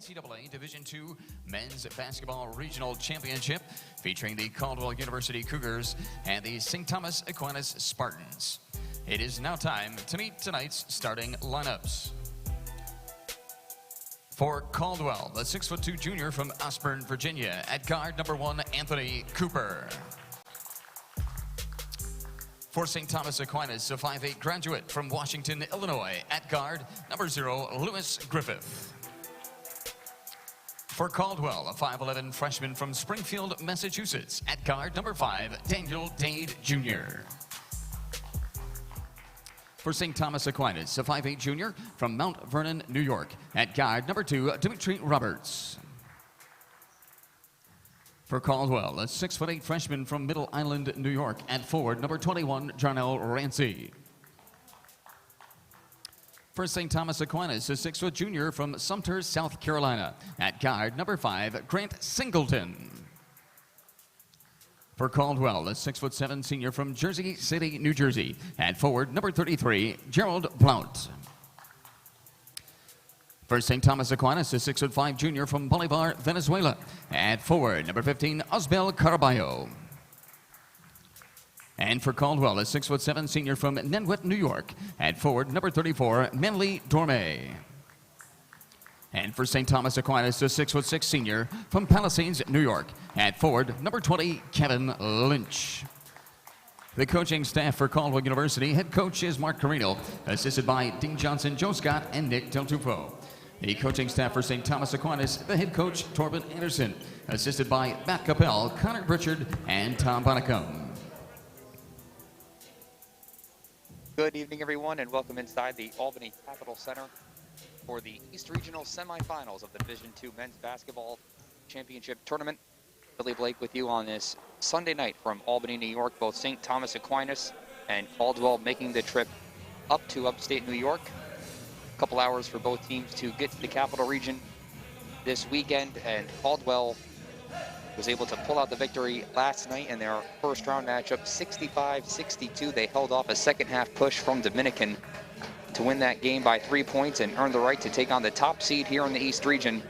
NCAA Division II Men's Basketball Regional Championship featuring the Caldwell University Cougars and the St. Thomas Aquinas Spartans. It is now time to meet tonight's starting lineups. For Caldwell, the 6'2" junior from Osborne, Virginia, at guard number 1, Anthony Cooper. For St. Thomas Aquinas, a 5'8" graduate from Washington, Illinois, at guard number 0, Lewis Griffith. For Caldwell, a 5'11" freshman from Springfield, Massachusetts, at guard number 5, Daniel Dade Jr. For St. Thomas Aquinas, a 5'8" junior from Mount Vernon, New York, at guard number 2, Dimitri Roberts. For Caldwell, a 6'8" freshman from Middle Island, New York, at forward number 21, Jarnell Rancy. For St. Thomas Aquinas, a 6' junior from Sumter, South Carolina, at guard number 5, Grant Singleton. For Caldwell, a 6'7" senior from Jersey City, New Jersey, at forward number 33, Gerald Blount. For St. Thomas Aquinas, a 6'5" junior from Bolivar, Venezuela, at forward number 15, Osbel Caraballo. And for Caldwell, a 6'7" senior from Nenwet, New York, at forward number 34, Manly Dorme. And for St. Thomas Aquinas, a 6'6" senior from Palisades, New York, at forward number 20, Kevin Lynch. The coaching staff for Caldwell University, head coach is Mark Carino, assisted by Dean Johnson, Joe Scott, and Nick Del Tufo. The coaching staff for St. Thomas Aquinas, the head coach, Torben Anderson, assisted by Matt Capel, Connor Pritchard, and Tom Bonnicum. Good evening, everyone, and welcome inside the Albany Capitol Center for the East Regional Semifinals of the Division II Men's Basketball Championship Tournament. Billy Blake with you on this Sunday night from Albany, New York. Both St. Thomas Aquinas and Caldwell making the trip up to upstate New York. A couple hours for both teams to get to the Capital Region this weekend, and Caldwell was able to pull out the victory last night in their first round matchup, 65-62. They held off a second half push from Dominican to win that game by 3 points and earn the right to take on the top seed here in the East Region,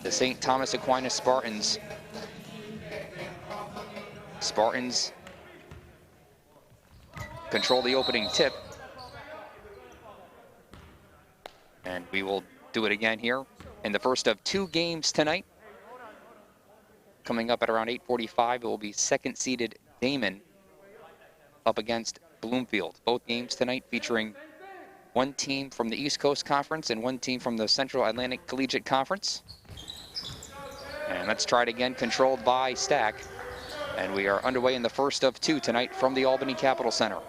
the St. Thomas Aquinas Spartans. Spartans control the opening tip. And we will do it again here in the first of 2 games tonight. Coming up at around 8:45, it will be second-seeded Damon up against Bloomfield. Both games tonight featuring one team from the East Coast Conference and one team from the Central Atlantic Collegiate Conference. And let's try it again, controlled by Stack. And we are underway in the first of 2 tonight from the Albany Capitol Center.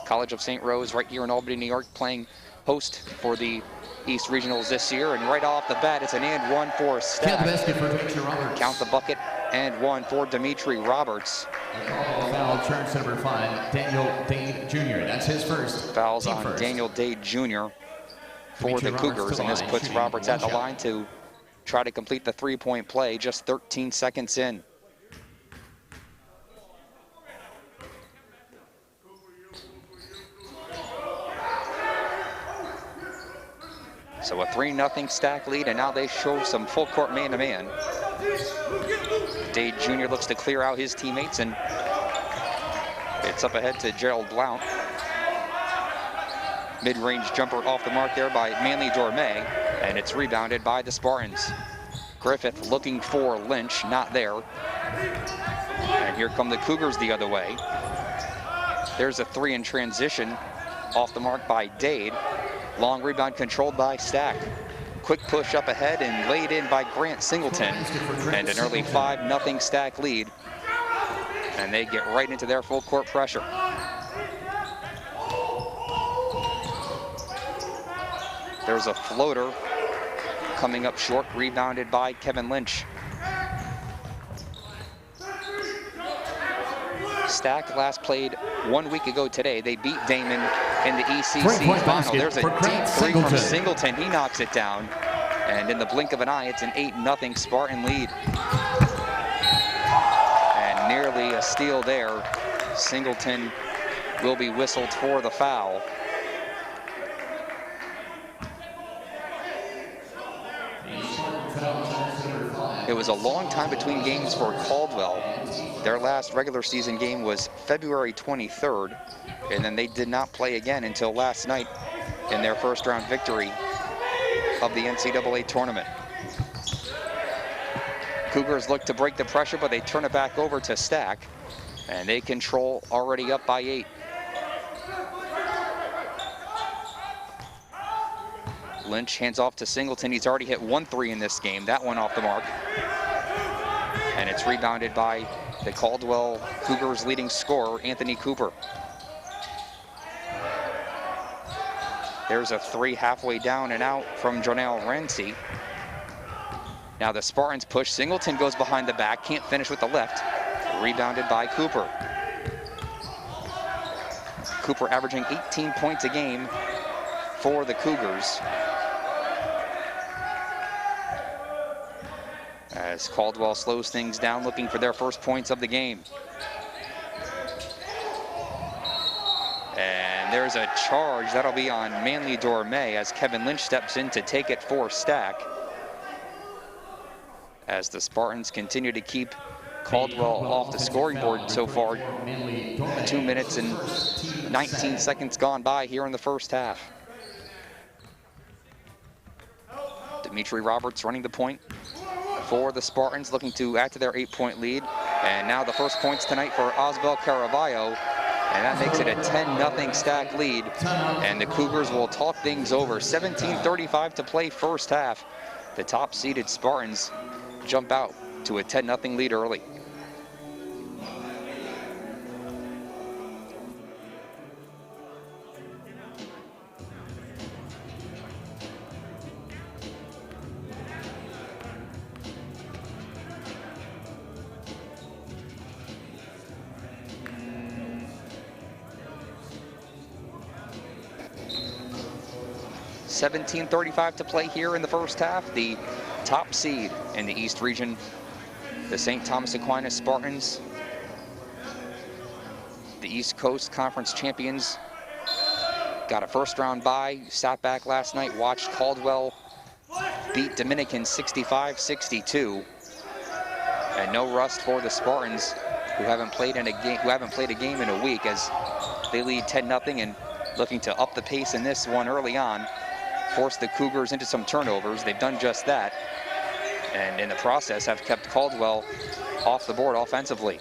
College of St. Rose right here in Albany, New York, playing host for the East Regionals this year. And right off the bat, it's an and one for Stack. Count the basket for Dimitri Roberts. Count the bucket, and one for Dimitri Roberts. Foul turns number 5, Daniel Dade Jr. That's his first. Fouls on first. Daniel Dade Jr. for Dimitri the Cougars, and this puts shooting Roberts at the one shot. line to try to complete the three-point play just 13 seconds in. So a 3-0 Stack lead, and now they show some full court man-to-man. Dade Jr. looks to clear out his teammates, and it's up ahead to Gerald Blount. Mid-range jumper off the mark there by Manly Dorme, and it's rebounded by the Spartans. Griffith looking for Lynch, not there. And here come the Cougars the other way. There's a 3 in transition off the mark by Dade. Long rebound controlled by Stack. Quick push up ahead and laid in by Grant Singleton. And an early 5-0 Stack lead. And they get right into their full court pressure. There's a floater coming up short, rebounded by Kevin Lynch. Stack last played 1 week ago today. They beat Damon in the ECC final. There's a deep 3 from Singleton. He knocks it down. And in the blink of an eye, it's an 8-0 Spartan lead. And nearly a steal there. Singleton will be whistled for the foul. It was a long time between games for Caldwell. Their last regular season game was February 23rd, and then they did not play again until last night in their first round victory of the NCAA tournament. Cougars look to break the pressure, but they turn it back over to Stack, and they control, already up by 8. Lynch hands off to Singleton. He's already hit 1 3 in this game. That one off the mark. And it's rebounded by the Caldwell Cougars leading scorer, Anthony Cooper. There's a 3 halfway down and out from Jonelle Rancy. Now the Spartans push. Singleton goes behind the back. Can't finish with the left. Rebounded by Cooper. Cooper averaging 18 points a game for the Cougars. As Caldwell slows things down, looking for their first points of the game. And there's a charge. That'll be on Manly Dorme as Kevin Lynch steps in to take it for Stack. As the Spartans continue to keep Caldwell off the scoring board so far. 2 minutes and 19 seconds gone by here in the first half. Dimitri Roberts running the point for the Spartans, looking to add to their 8-point lead. And now the first points tonight for Osbel Caraballo, and that makes it a 10-0 Stack lead. And the Cougars will talk things over. 17:35 to play first half. The top-seeded Spartans jump out to a 10-0 lead early. $17:35 to play here in the first half. The top seed in the East region, the St. Thomas Aquinas Spartans, the East Coast Conference champions, got a first round bye, sat back last night, watched Caldwell beat Dominican 65-62. And no rust for the Spartans, who haven't played a game in a week, as they lead 10-0 and looking to up the pace in this one early on. Force the Cougars into some turnovers. They've done just that, and in the process have kept Caldwell off the board offensively.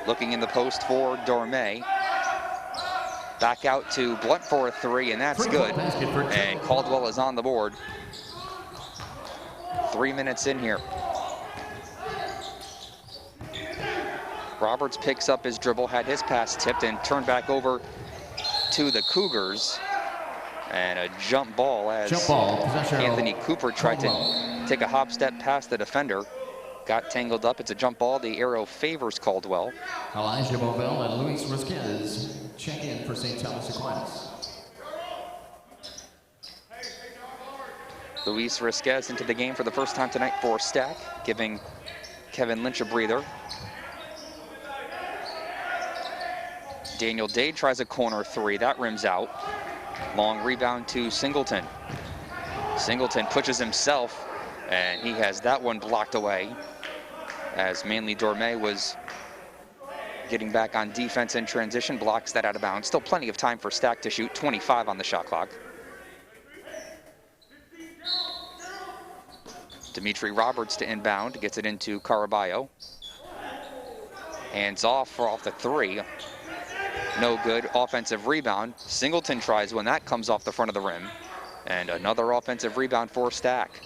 Looking in the post for Dorme. Back out to Blunt for a 3, and that's good. And Caldwell is on the board. 3 minutes in here. Roberts picks up his dribble, had his pass tipped, and turned back over to the Cougars. And a jump ball as Anthony Cooper tried to take a hop step past the defender. Got tangled up. It's a jump ball. The arrow favors Caldwell. Elijah Bovell and Luis Risquez check in for St. Thomas Aquinas. Luis Risquez into the game for the first time tonight for Stack, giving Kevin Lynch a breather. Daniel Dade tries a corner 3. That rims out. Long rebound to Singleton. Singleton pushes himself, and he has that one blocked away as Manly Dorme was getting back on defense in transition, blocks that out of bounds. Still plenty of time for Stack to shoot. 25 on the shot clock. Dimitri Roberts to inbound, gets it into Caraballo. Hands off the 3. No good. Offensive rebound. Singleton tries one. That comes off the front of the rim. And another offensive rebound for Stack.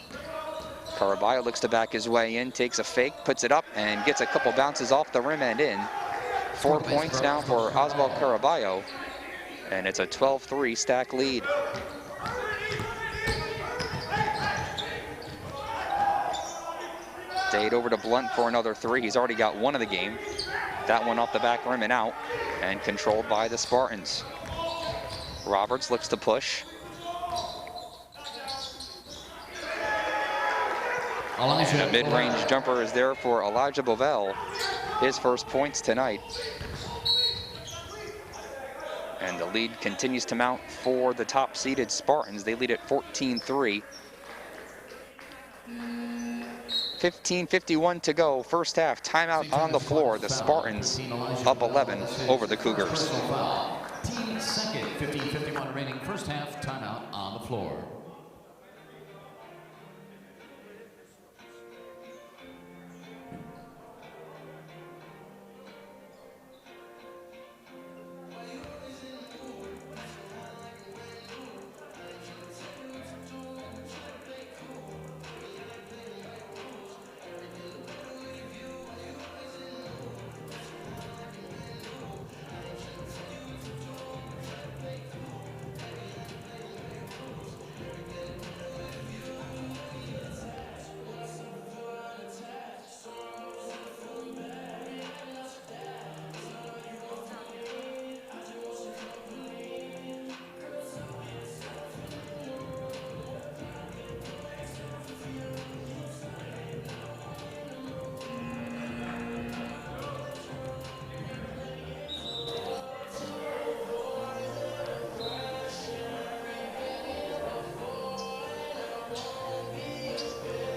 Caraballo looks to back his way in, takes a fake, puts it up, and gets a couple bounces off the rim and in. 4 points now for Oswald Caraballo. And it's a 12-3 Stack lead. Dade over to Blunt for another 3. He's already got one of the game. That one off the back rim and out, and controlled by the Spartans. Roberts looks to push. And a mid-range jumper is there for Elijah Bovell. His first points tonight. And the lead continues to mount for the top-seeded Spartans. They lead at 14-3. 15:51 to go, first half. Timeout on the floor. The Spartans up 11 over the Cougars. Team second, 15:51 remaining, first half. Timeout on the floor.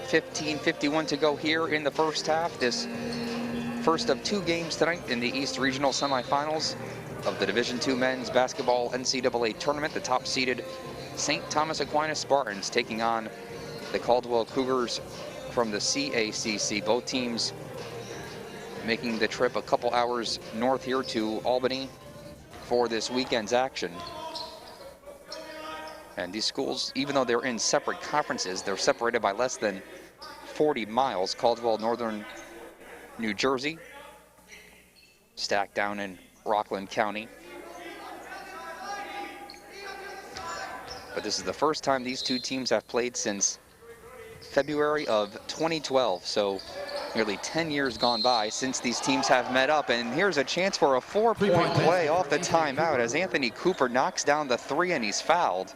$15:51 to go here in the first half. This first of two games tonight in the East Regional Semifinals of the Division II Men's Basketball NCAA Tournament. The top-seeded St. Thomas Aquinas Spartans taking on the Caldwell Cougars from the CACC. Both teams making the trip a couple hours north here to Albany for this weekend's action. And these schools, even though they're in separate conferences, they're separated by less than 40 miles. Caldwell, northern New Jersey, stacked down in Rockland County. But this is the first time these two teams have played since February of 2012. So nearly 10 years gone by since these teams have met up. And here's a chance for a four-point play off the timeout as Anthony Cooper knocks down the three and he's fouled.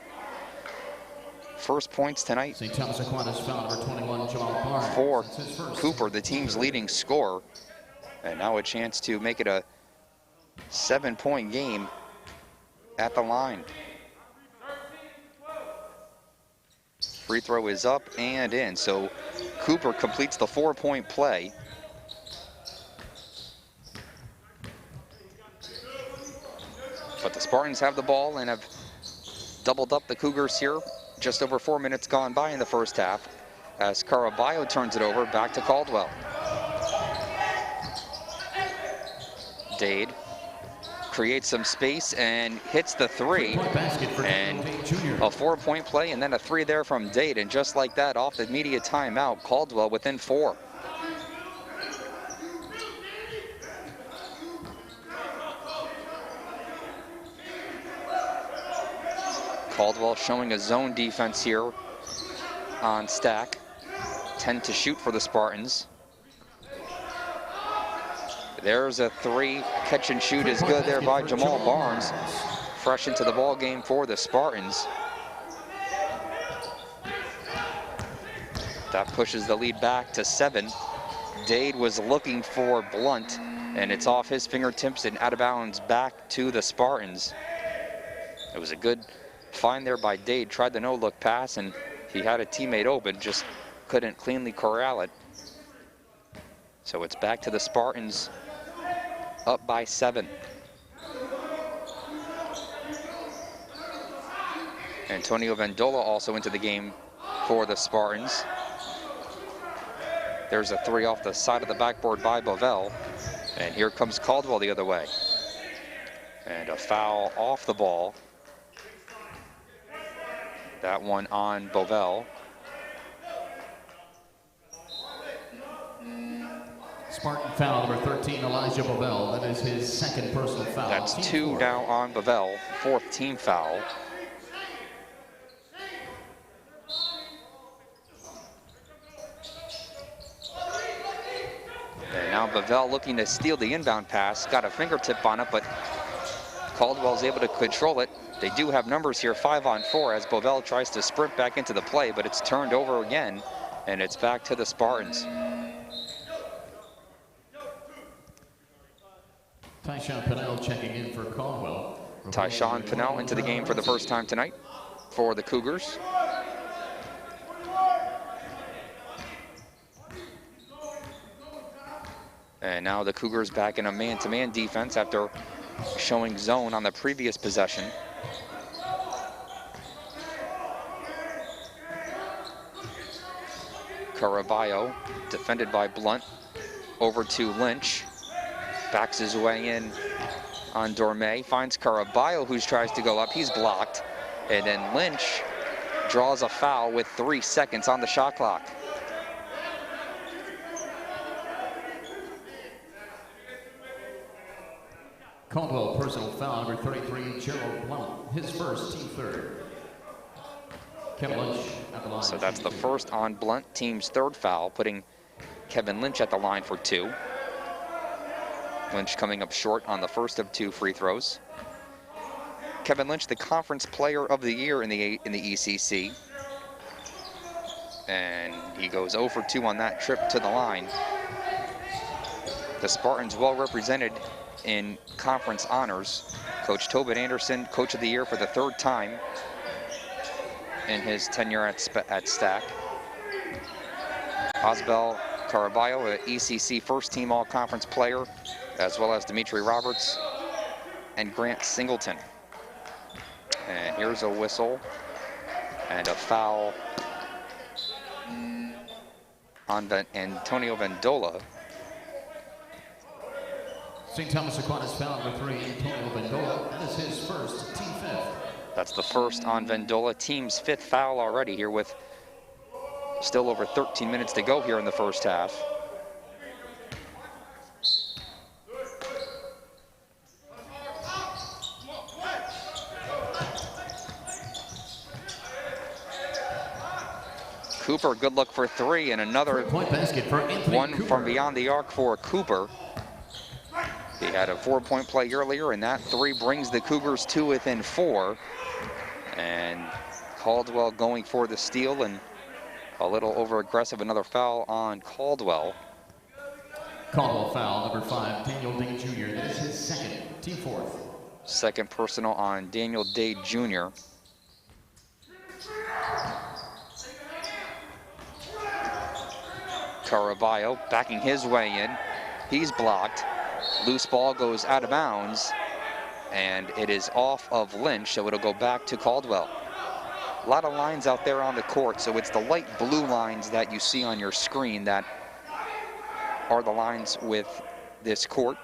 First points tonight St. Thomas Aquinas foul number 21, Jamal Barnes. For Cooper, the team's leading scorer. And now a chance to make it a 7-point game at the line. Free throw is up and in, so Cooper completes the 4-point play. But the Spartans have the ball and have doubled up the Cougars here. Just over 4 minutes gone by in the first half as Caraballo turns it over back to Caldwell. Dade creates some space and hits the three, and a 4-point play and then a three there from Dade, and just like that, off the immediate timeout, Caldwell within 4. Caldwell showing a zone defense here on Stack. 10 to shoot for the Spartans. There's a three. Catch and shoot is good there by Jamal Barnes. Fresh into the ball game for the Spartans. That pushes the lead back to 7. Dade was looking for Blunt, and it's off his fingertips and out of bounds back to the Spartans. It was a good find there by Dade. Tried the no-look pass, and he had a teammate open, just couldn't cleanly corral it. So it's back to the Spartans, up by 7. Antonio Vendola also into the game for the Spartans. There's a three off the side of the backboard by Bovell. And here comes Caldwell the other way. And a foul off the ball. That one on Bovell. Spartan foul number 13, Elijah Bovell. That is his second personal foul. That's 2 now on Bovell, 4th team foul. And now Bovell looking to steal the inbound pass. Got a fingertip on it, but Caldwell's able to control it. They do have numbers here, 5 on 4, as Bovell tries to sprint back into the play, but it's turned over again, and it's back to the Spartans. Tyshawn Pennell checking in for Caldwell. Tyshawn Pinnell into the game for the first time tonight for the Cougars. And now the Cougars back in a man-to-man defense after showing zone on the previous possession. Caraballo, defended by Blunt, over to Lynch. Backs his way in on Dorme, finds Caraballo, who tries to go up. He's blocked. And then Lynch draws a foul with 3 seconds on the shot clock. Caldwell personal foul number 33, Gerald Blount, his first, team third. Kevin Lynch at the line. So that's the first on Blunt, team's third foul, putting Kevin Lynch at the line for 2. Lynch coming up short on the first of 2 free throws. Kevin Lynch, the Conference Player of the Year in the ECC. And he goes 0 for 2 on that trip to the line. The Spartans well represented in conference honors. Coach Tobin Anderson, Coach of the Year for the 3rd time in his tenure at Stack. Osbel Caraballo, an ECC first-team all-conference player, as well as Dimitri Roberts and Grant Singleton. And here's a whistle and a foul on Antonio Vendola. St. Thomas Aquinas foul number 3, Antonio Vendola. That is his first, team 5th. That's the first on Vendola, team's 5th foul already here with still over 13 minutes to go here in the first half. Cooper, good look for 3, and another point basket for Anthony one Cooper. from beyond the arc for Cooper. He had a 4-point play earlier, and that 3 brings the Cougars to within 4. And Caldwell going for the steal and a little over-aggressive. Another foul on Caldwell. Caldwell foul number 5, Daniel Day Jr. That is his second, team 4th. Second personal on Daniel Day Jr. Caraballo backing his way in. He's blocked. Loose ball goes out of bounds, and it is off of Lynch, so it'll go back to Caldwell. A lot of lines out there on the court, so it's the light blue lines that you see on your screen that are the lines with this court.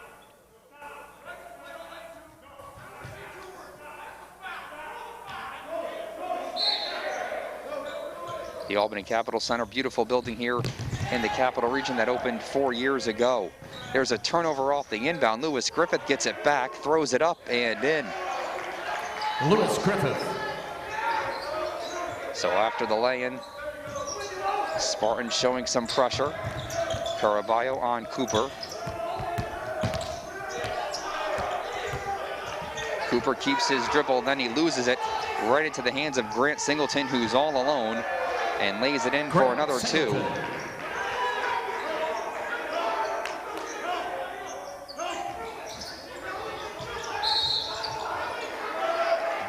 The Albany Capitol Center, beautiful building here in the Capital Region that opened 4 years ago. There's a turnover off the inbound. Lewis Griffith gets it back, throws it up and in. Lewis Griffith. So after the lay-in, Spartans showing some pressure. Caraballo on Cooper. Cooper keeps his dribble, then he loses it right into the hands of Grant Singleton, who's all alone, and lays it in for another 2.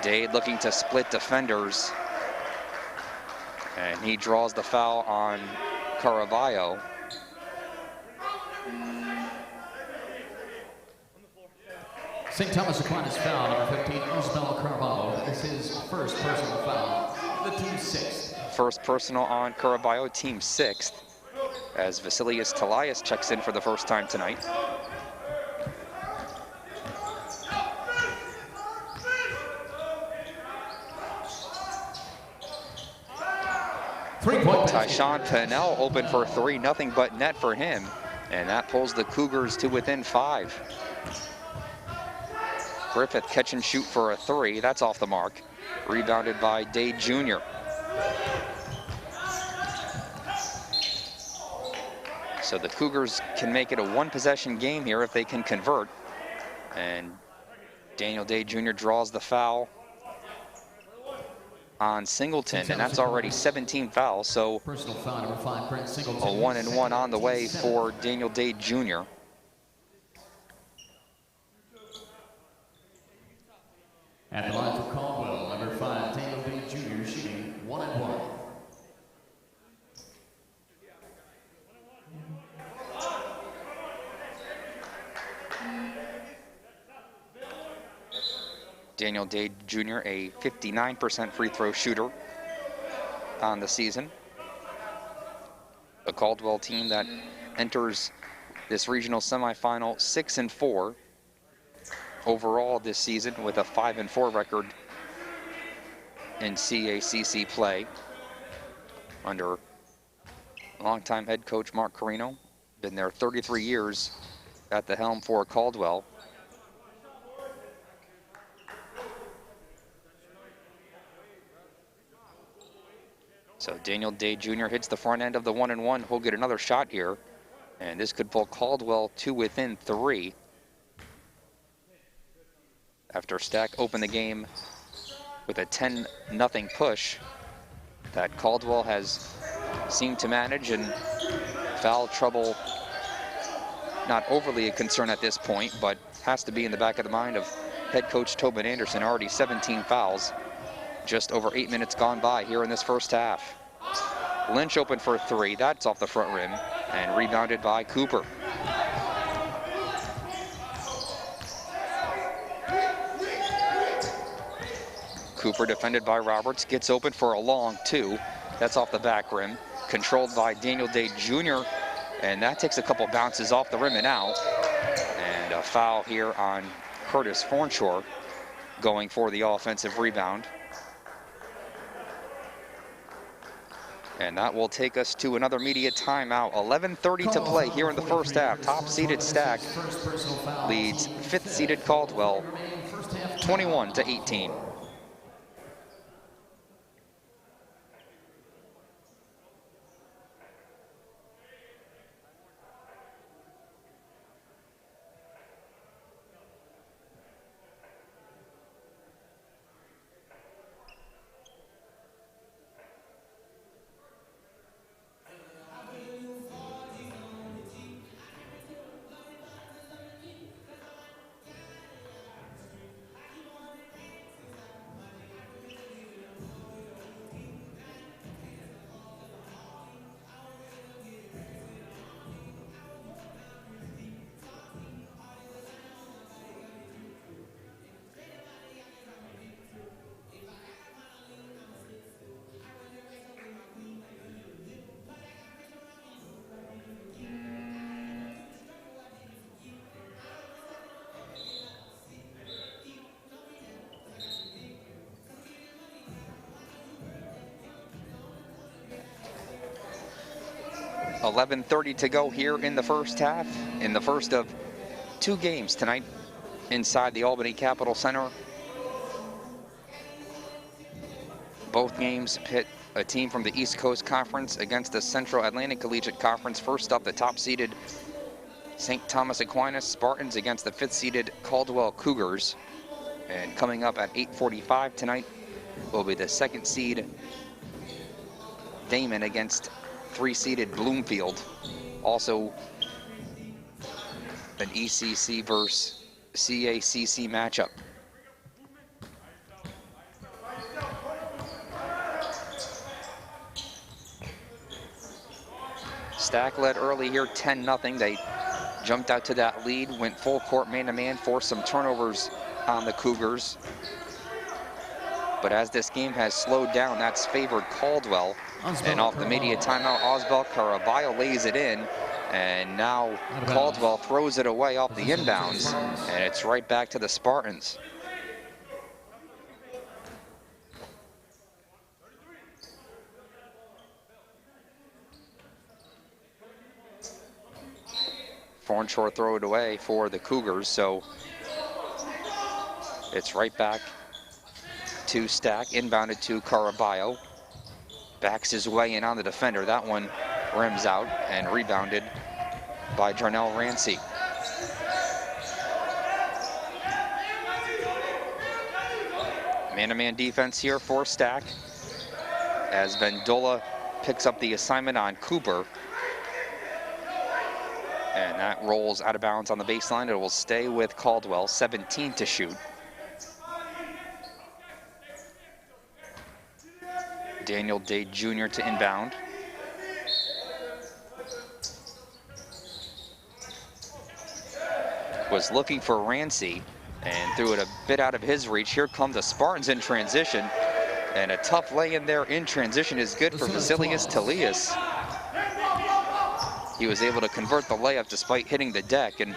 Dade looking to split defenders, and he draws the foul on Caraballo. St. Thomas Aquinas foul number 15, Osbel Caraballo. That is his first personal foul, the team 6th. First personal on Caraballo, team 6th, as Vasilius Talias checks in for the first time tonight. Tyshawn Pinnell open for 3, nothing but net for him, and that pulls the Cougars to within 5. Griffith catch and shoot for a 3, that's off the mark. Rebounded by Dade Jr. So the Cougars can make it a 1-possession game here if they can convert. And Daniel Day Jr. draws the foul on Singleton, and that's already 17 fouls, so personal foul number 5, Grant Singleton. A 1-and-1 on the way for Daniel Day Jr. At the line for Caldwell, number 5, Daniel Day Jr., shooting 1-1. Daniel Day Jr., a 59% free throw shooter on the season. A Caldwell team that enters this regional semifinal 6-4 overall this season, with a 5-4 record in CACC play under longtime head coach Mark Carino. Been there 33 years at the helm for Caldwell. So Daniel Day Jr. hits the front end of the 1-1. He'll get another shot here, and this could pull Caldwell to within 3. After Stack opened the game with a 10-0 push that Caldwell has seemed to manage, and foul trouble not overly a concern at this point, but has to be in the back of the mind of head coach Tobin Anderson. Already 17 fouls, just over 8 minutes gone by here in this first half. Lynch open for 3, that's off the front rim, and rebounded by Cooper. Cooper defended by Roberts, gets open for a long 2. That's off the back rim, controlled by Daniel Day Jr., and that takes a couple bounces off the rim and out. And a foul here on Curtis Fornshore, going for the offensive rebound. And that will take us to another media timeout. 11:30 to play here in the first half. Top-seeded Stack leads 5th-seeded Caldwell 21-18. .11:30 to go here in the first half, in the first of 2 games tonight inside the Albany Capitol Center. Both games pit a team from the East Coast Conference against the Central Atlantic Collegiate Conference. First up, the top-seeded St. Thomas Aquinas Spartans against the 5th-seeded Caldwell Cougars. And coming up at 8:45 tonight will be the 2nd seed Damon against 3-seeded Bloomfield. Also an ECC versus CACC matchup. Stack led early here 10-0. They jumped out to that lead, went full court man-to-man, forced some turnovers on the Cougars. But as this game has slowed down, that's favored Caldwell. And off the media timeout, Osbel Caraballo lays it in. And now Caldwell throws it away off the inbounds. And it's right back to the Spartans. Fornshore throw it away for the Cougars. So it's right back to Stack, inbounded to Caraballo. Backs his way in on the defender. That one rims out and rebounded by Jarnell Rancy. Man-to-man defense here for Stack as Vendola picks up the assignment on Cooper. And that rolls out of bounds on the baseline. It will stay with Caldwell, 17 to shoot. Daniel Day Jr. to inbound. Was looking for Rancy and threw it a bit out of his reach. Here come the Spartans in transition. And a tough lay-in there in transition is good for Vasilius Talias. He was able to convert the layup despite hitting the deck, and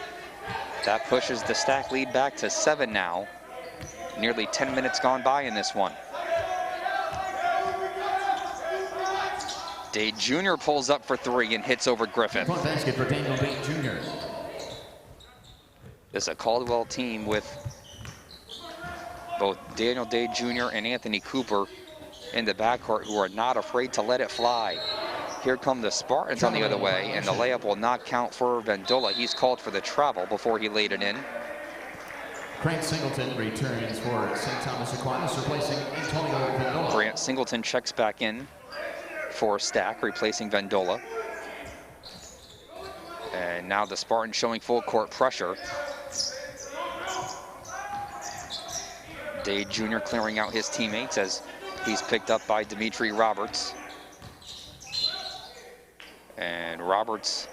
that pushes the Stack lead back to 7 now. Nearly 10 minutes gone by in this one. Day Jr. pulls up for 3 and hits over Griffith. Point basket for Daniel Day Jr. This is a Caldwell team with both Daniel Day Jr. and Anthony Cooper in the backcourt who are not afraid to let it fly. Here come the Spartans on the other way, and the layup will not count for Vendola. He's called for the travel before he laid it in. Grant Singleton returns for St. Thomas Aquinas, replacing Antonio Vendola. Grant Singleton checks back in for Stack, replacing Vendola. And now the Spartans showing full court pressure. Day Jr. clearing out his teammates as he's picked up by Dimitri Roberts. And Roberts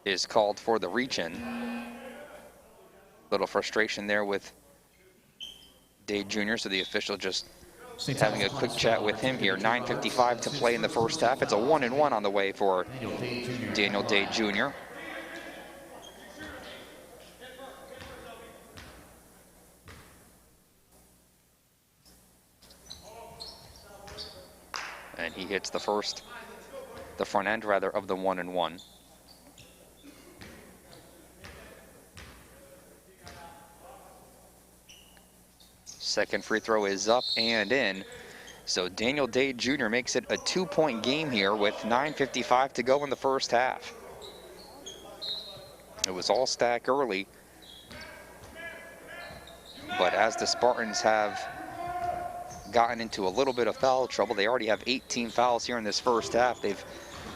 is called for the reach-in. Little frustration there with Day Jr., so the official just having a quick chat with him here. 9:55 to play in the first half. It's a 1-and-1 on the way for Daniel Day Jr. And he hits the front end rather, of the 1-and-1. Second free throw is up and in. So Daniel Day Jr. makes it a 2-point game here with 9:55 to go in the first half. It was all Stack early, but as the Spartans have gotten into a little bit of foul trouble, they already have 18 fouls here in this first half. They've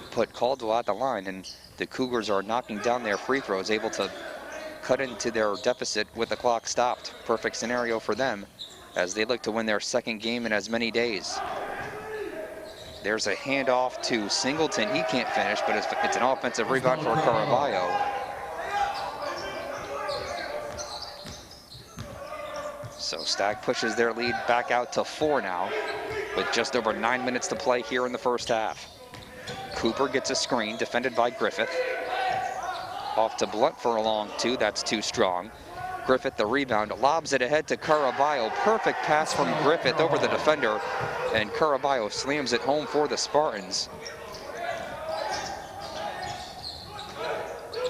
put Caldwell at the line, and the Cougars are knocking down their free throws, able to cut into their deficit with the clock stopped. Perfect scenario for them as they look to win their second game in as many days. There's a handoff to Singleton. He can't finish, but it's an offensive rebound for Caraballo. So Stack pushes their lead back out to 4 now with just over 9 minutes to play here in the first half. Cooper gets a screen defended by Griffith. Off to Blunt for a long 2, that's too strong. Griffith the rebound, lobs it ahead to Caraballo. Perfect pass from Griffith over the defender, and Caraballo slams it home for the Spartans.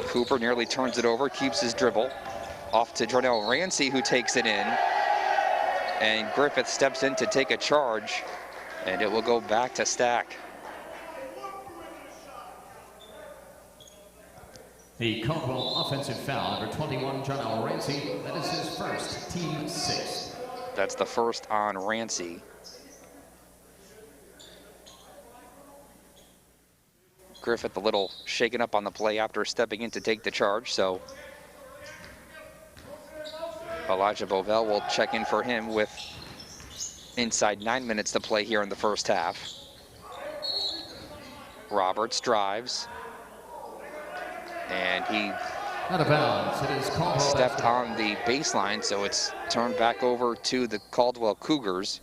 Cooper nearly turns it over, keeps his dribble. Off to Darnell Rancy, who takes it in. And Griffith steps in to take a charge, and it will go back to Stack. The Caldwell offensive foul, number 21, Darnell Rancy. That is his first, team 6th. That's the first on Rancy. Griffith a little shaken up on the play after stepping in to take the charge, so Elijah Bovell will check in for him with inside 9 minutes to play here in the first half. Roberts drives, and he out of bounds. It is Caldwell stepped on the baseline, so it's turned back over to the Caldwell Cougars.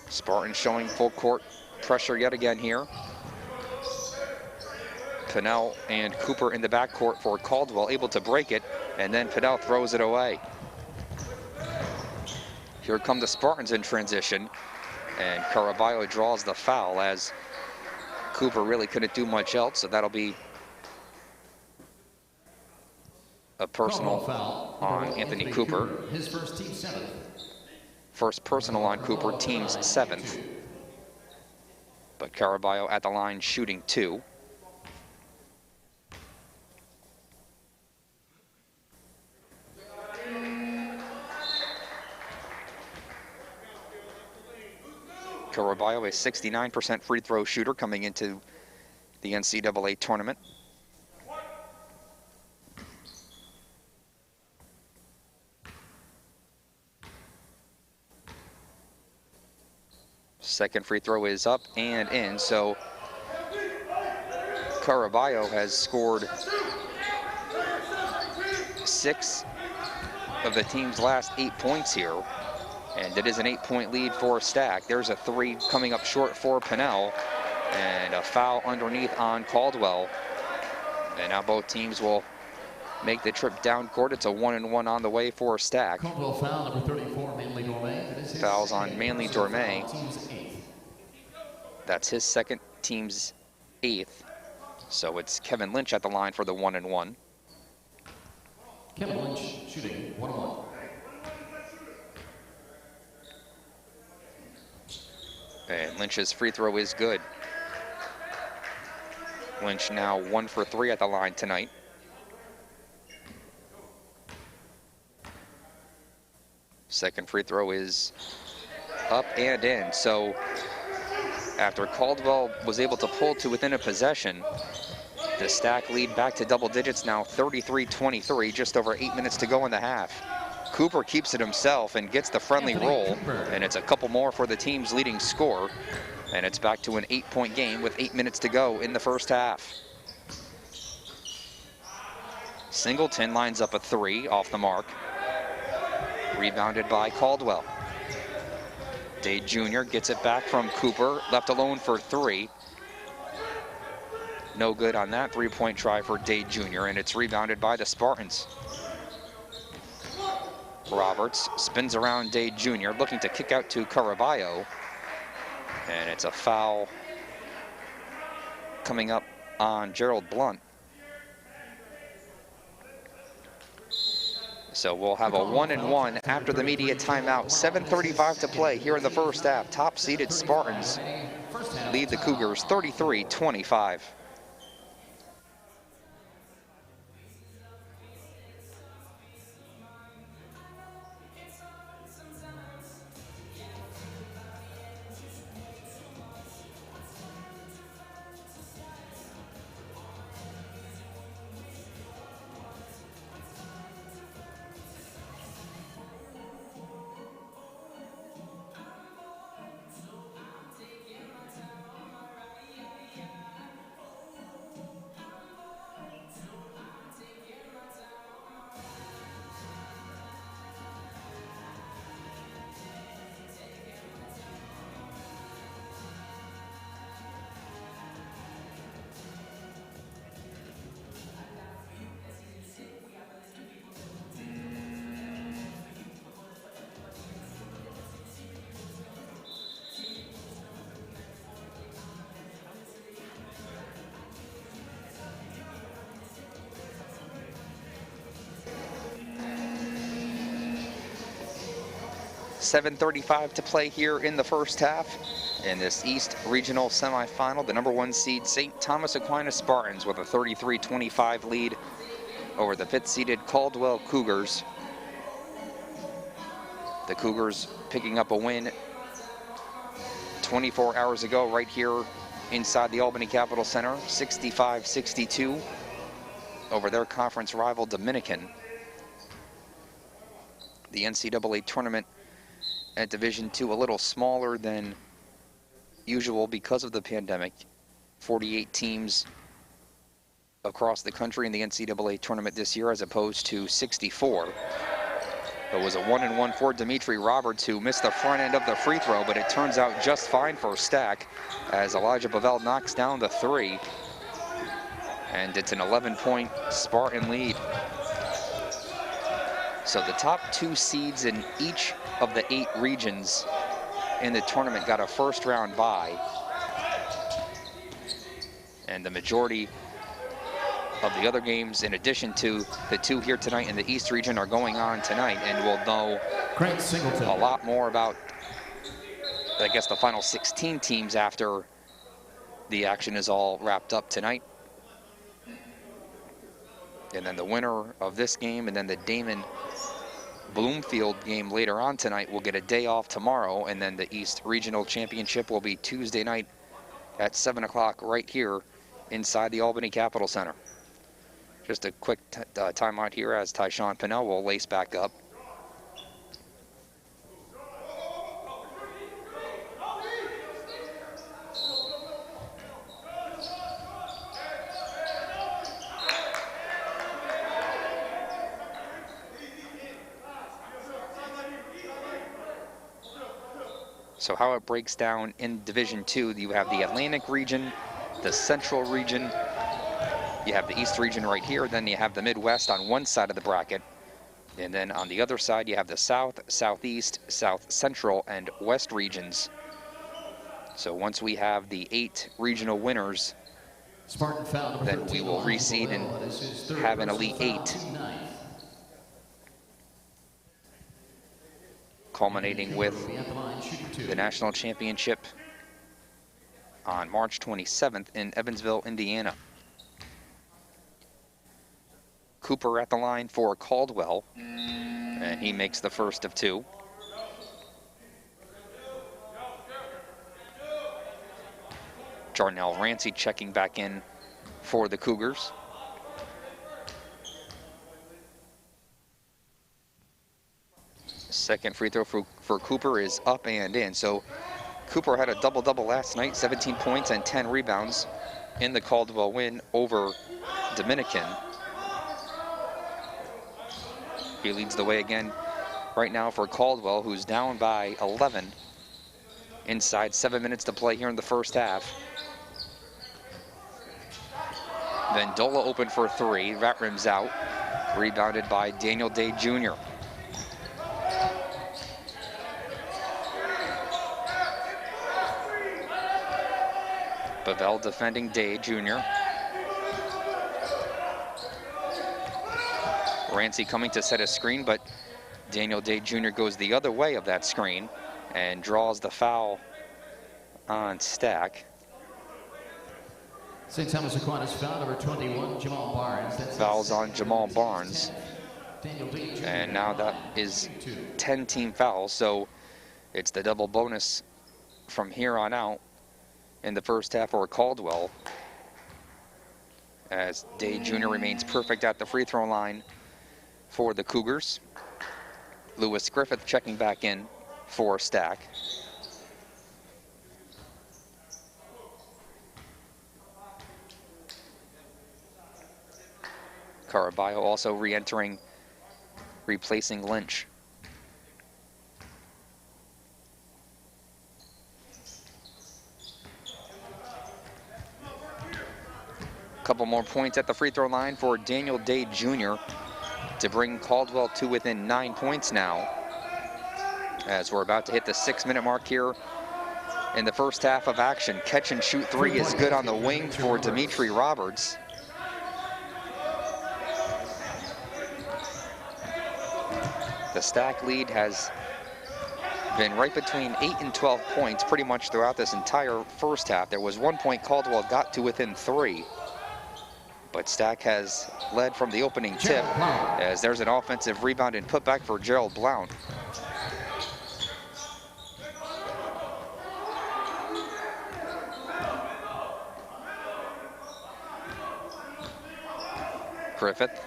Spartans showing full court pressure yet again here. Pinnell and Cooper in the backcourt for Caldwell, able to break it, and then Pinnell throws it away. Here come the Spartans in transition, and Caraballo draws the foul as Cooper really couldn't do much else, so that'll be a personal foul on Anthony Cooper. His first, team 7th. First personal on Cooper, team's 7th. But Caraballo at the line shooting 2. Caraballo, a 69% free throw shooter coming into the NCAA tournament. Second free throw is up and in. So Caraballo has scored 6 of the team's last 8 points here. And it is an 8-point lead for Stack. There's a 3 coming up short for Pinnell. And a foul underneath on Caldwell. And now both teams will make the trip down court. It's a 1-and-1 on the way for Stack. Caldwell foul number 34, Manly Dorme. Fouls on Manly Dorme. That's his second, team's 8th. So it's Kevin Lynch at the line for the 1-and-1. Kevin Lynch shooting 1-1. And Lynch's free throw is good. Lynch now 1 for 3 at the line tonight. Second free throw is up and in. So after Caldwell was able to pull to within a possession, the Stack lead back to double digits now, 33-23, just over 8 minutes to go in the half. Cooper keeps it himself and gets the friendly roll, and it's a couple more for the team's leading scorer, and it's back to an 8-point game with 8 minutes to go in the first half. Singleton lines up a 3 off the mark. Rebounded by Caldwell. Dade Jr. gets it back from Cooper, left alone for 3. No good on that 3-point try for Dade Jr., and it's rebounded by the Spartans. Roberts spins around Dade Jr., looking to kick out to Caraballo, and it's a foul coming up on Gerald Blunt. So we'll have a 1-and-1 after the media timeout. 7:35 to play here in the first half. Top-seeded Spartans lead the Cougars 33-25. .35 to play here in the first half. In this East Regional Semifinal, the #1 seed St. Thomas Aquinas Spartans with a 33-25 lead over the 5th seeded Caldwell Cougars. The Cougars picking up a win 24 hours ago right here inside the Albany Capitol Center, 65-62 over their conference rival Dominican. The NCAA tournament at Division II a little smaller than usual because of the pandemic. 48 teams across the country in the NCAA tournament this year as opposed to 64. It was a 1-and-1 for Dimitri Roberts, who missed the front end of the free throw, but it turns out just fine for Stack as Elijah Bavell knocks down the 3. And it's an 11-point Spartan lead. So the top 2 seeds in each of the 8 regions in the tournament got a first-round bye. And the majority of the other games, in addition to the 2 here tonight in the East region, are going on tonight, and we'll know a lot more about, I guess, the final 16 teams after the action is all wrapped up tonight. And then the winner of this game and then the Damon Bloomfield game later on tonight will get a day off tomorrow, and then the East Regional Championship will be Tuesday night at 7 o'clock right here inside the Albany Capitol Center. Just a quick timeout here as Tyshawn Pinnell will lace back up. So how it breaks down in Division II, you have the Atlantic region, the Central region, you have the East region right here, then you have the Midwest on one side of the bracket, and then on the other side you have the South, Southeast, South Central, and West regions. So once we have the 8 regional winners, Spartan foul number then we 13, will reseed and have an Elite 8, culminating with the national championship on March 27th in Evansville, Indiana. Cooper at the line for Caldwell, and he makes the first of 2. Jarnell Rancy checking back in for the Cougars. Second free throw for Cooper is up and in. So Cooper had a double-double last night, 17 points and 10 rebounds in the Caldwell win over Dominican. He leads the way again right now for Caldwell, who's down by 11. Inside 7 minutes to play here in the first half. Vendola open for 3, that rims out. Rebounded by Daniel Day Jr. Bavel defending Day Jr. Rancy coming to set a screen, but Daniel Day Jr. goes the other way of that screen and draws the foul on Stack. St. Thomas Aquinas foul number 21, Jamal Barnes. Fouls on Jamal Barnes. And now that is 10 team fouls, so it's the double bonus from here on out in the first half for Caldwell, as Day Jr. remains perfect at the free throw line for the Cougars. Lewis Griffith checking back in for Stack. Caraballo also re-entering, replacing Lynch. Couple more points at the free throw line for Daniel Day Jr. to bring Caldwell to within 9 points now, as we're about to hit the 6-minute mark here in the first half of action. Catch and shoot 3 is good on the wing for Dimitri Roberts. The Stack lead has been right between 8 and 12 points pretty much throughout this entire first half. There was 1 point Caldwell got to within 3. But Stack has led from the opening tip, as there's an offensive rebound and putback for Gerald Blount. Griffith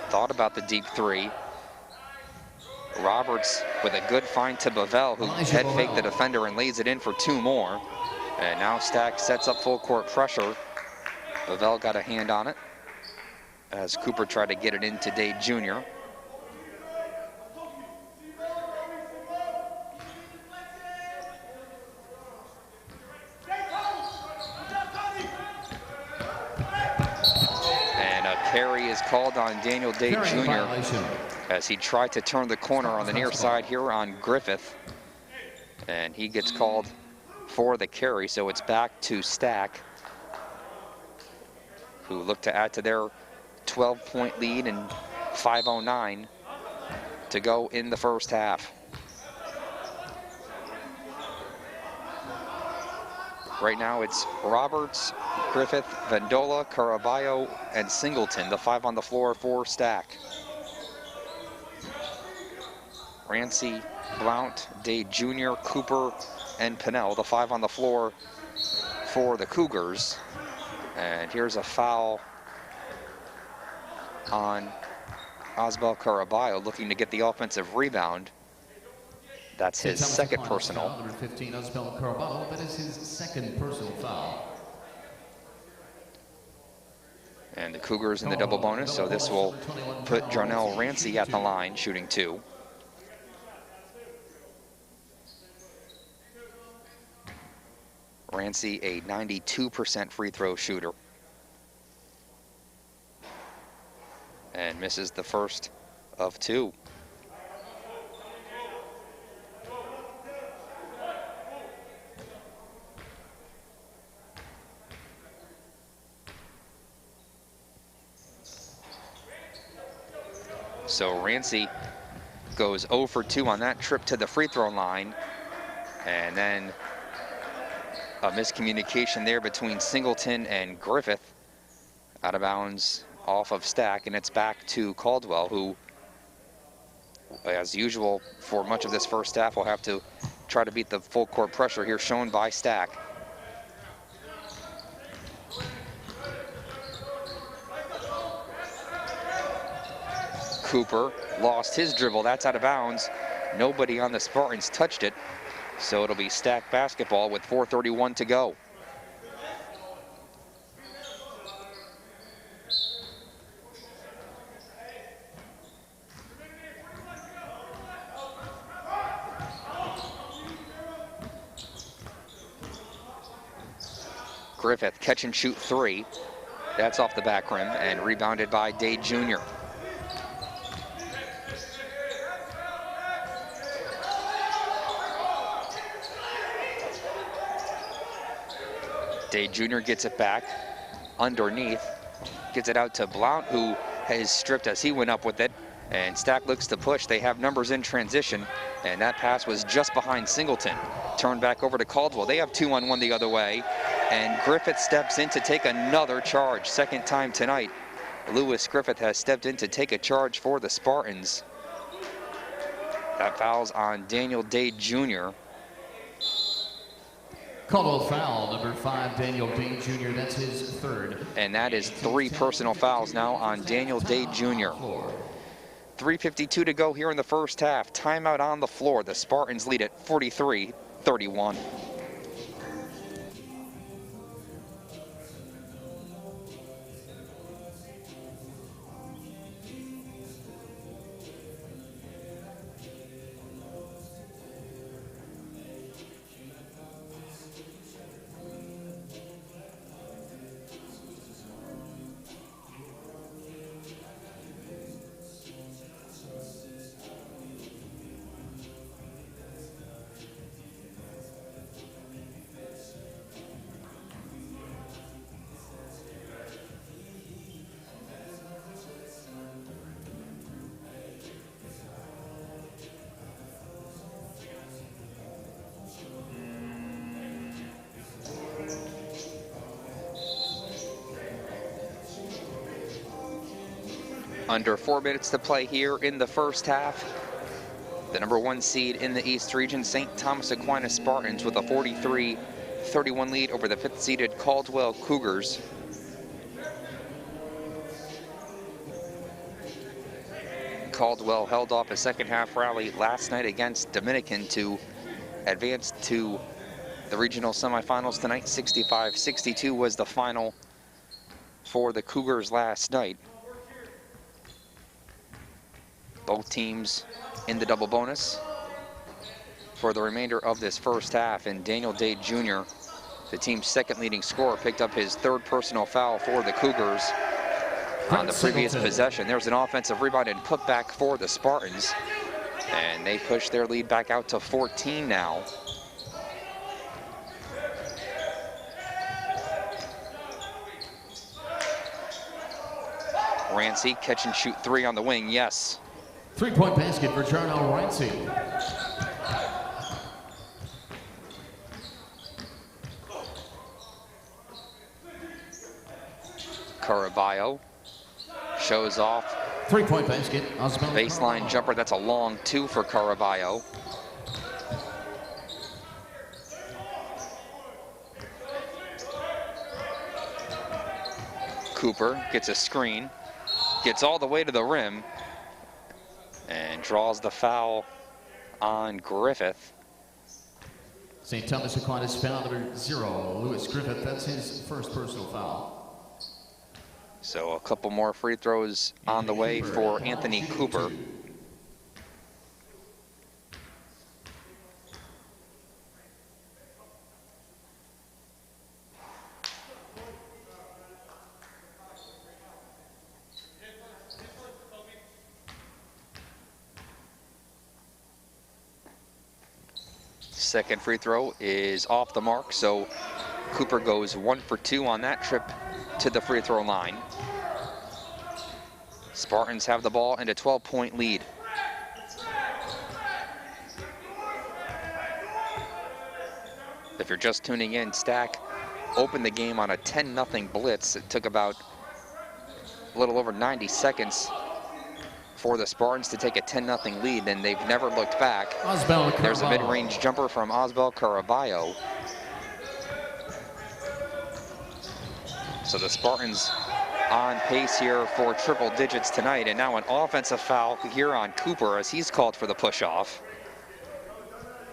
thought about the deep 3. Roberts with a good find to Bavel, who head faked the defender and lays it in for 2 more. And now Stack sets up full court pressure. Bavel got a hand on it as Cooper tried to get it into Day Jr. And a carry is called on Daniel Day Jr. as he tried to turn the corner on the near side here on Griffith. And he gets called for the carry, so it's back to Stack, who look to add to their 12-point lead and 5:09 to go in the first half. Right now it's Roberts, Griffith, Vendola, Caraballo, and Singleton, the 5 on the floor for Stack. Rancy, Blount, Day Jr., Cooper, and Pinnell, the 5 on the floor for the Cougars. And here's a foul on Osbel Caraballo, looking to get the offensive rebound. That's his second personal. Number 15, Osbel Caraballo, that is his second personal foul. And the Cougars in the double bonus, so this will put Jarnell Rancy at the line, shooting 2. Rancy, a 92% free throw shooter. And misses the first of two. So Rancy goes 0 for 2 on that trip to the free throw line. And then a miscommunication there between Singleton and Griffith. Out of bounds off of Stack, and it's back to Caldwell, who, as usual, for much of this first half, will have to try to beat the full court pressure here shown by Stack. Cooper lost his dribble. That's out of bounds. Nobody on the Spartans touched it. So it'll be Stack basketball with 4:31 to go. Griffith catch and shoot three. That's off the back rim and rebounded by Day Jr. Day Jr. gets it back underneath, gets it out to Blount, who has stripped as he went up with it, and Stack looks to push. They have numbers in transition, and that pass was just behind Singleton. Turned back over to Caldwell. They have 2-on-1 the other way, and Griffith steps in to take another charge. Second time tonight, Lewis Griffith has stepped in to take a charge for the Spartans. That foul's on Daniel Day Jr. Caldwell foul, number 5, Daniel Day Jr. That's his third. And that is 3 personal fouls now on Daniel Day Jr. 3:52 to go here in the first half. Timeout on the floor. The Spartans lead at 43-31. Under 4 minutes to play here in the first half. The number 1 seed in the East region, St. Thomas Aquinas Spartans, with a 43-31 lead over the 5th seeded Caldwell Cougars. Caldwell held off a second half rally last night against Dominican to advance to the regional semifinals tonight. 65-62 was the final for the Cougars last night. Both teams in the double bonus for the remainder of this first half. And Daniel Day Jr., the team's second leading scorer, picked up his 3rd personal foul for the Cougars on the previous possession. There's an offensive rebound and putback for the Spartans, and they push their lead back out to 14 now. Rancy catch and shoot 3 on the wing, yes. 3-point basket for Jarnell Rancy. Caraballo shows off. 3-point basket. Baseline jumper, that's a long 2 for Caraballo. Cooper gets a screen, gets all the way to the rim, and draws the foul on Griffith. St. Thomas Aquinas foul number 0, Lewis Griffith. That's his 1st personal foul. So a couple more free throws on the way for Anthony Cooper. second free throw is off the mark, so Cooper goes 1 for 2 on that trip to the free throw line. Spartans have the ball and a 12-point lead. If you're just tuning in, Stack opened the game on a 10-0 blitz. It took about a little over 90 seconds for the Spartans to take a 10-0 lead, and they've never looked back. There's a mid-range jumper from Osbel Caraballo. So the Spartans on pace here for triple digits tonight, and now an offensive foul here on Cooper as he's called for the push-off.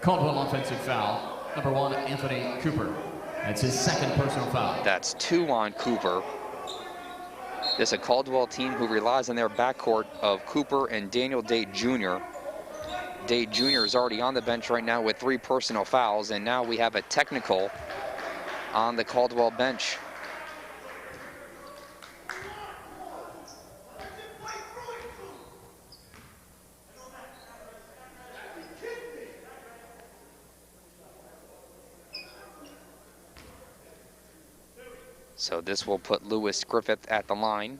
Caldwell offensive foul. Number 1, Anthony Cooper. That's his second personal foul. That's 2 on Cooper. This is a Caldwell team who relies on their backcourt of Cooper and Daniel Date Jr. Date Jr. is already on the bench right now with 3 personal fouls, and now we have a technical on the Caldwell bench. So this will put Lewis Griffith at the line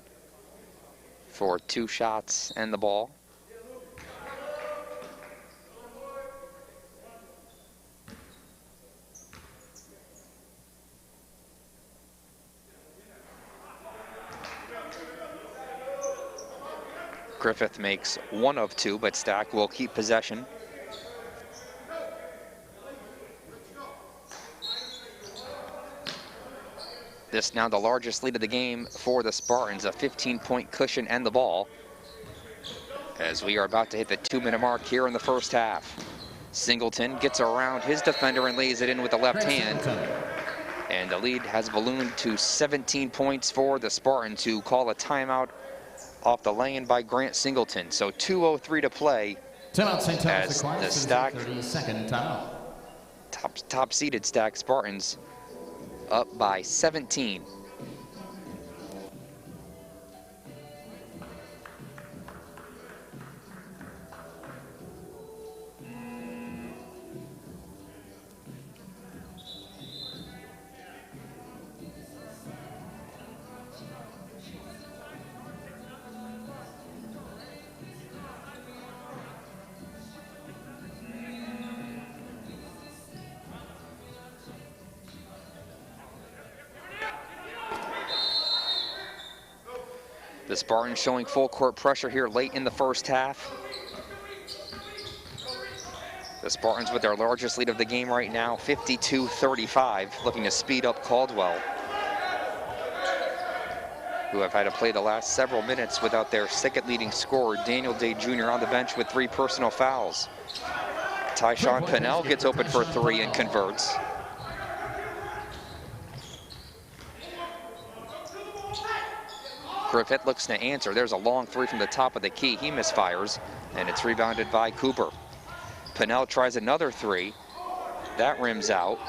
for 2 shots and the ball. Griffith makes 1 of 2, but Stack will keep possession. This now the largest lead of the game for the Spartans, a 15-point cushion and the ball, as we are about to hit the 2-minute mark here in the first half. Singleton gets around his defender and lays it in with the left hand. And the lead has ballooned to 17 points for the Spartans, who call a timeout off the lay-in by Grant Singleton. So 2:03 to play as the Stack, top-seeded Stack Spartans up by 17. The Spartans showing full court pressure here late in the first half. The Spartans with their largest lead of the game right now, 52-35, looking to speed up Caldwell, who have had to play the last several minutes without their second leading scorer, Daniel Day Jr., on the bench with 3 personal fouls. Tyshawn Pennell gets open for 3 and converts. Griffith looks to answer. There's a long 3 from the top of the key. He misfires, and it's rebounded by Cooper. Pennell tries another 3. That rims out.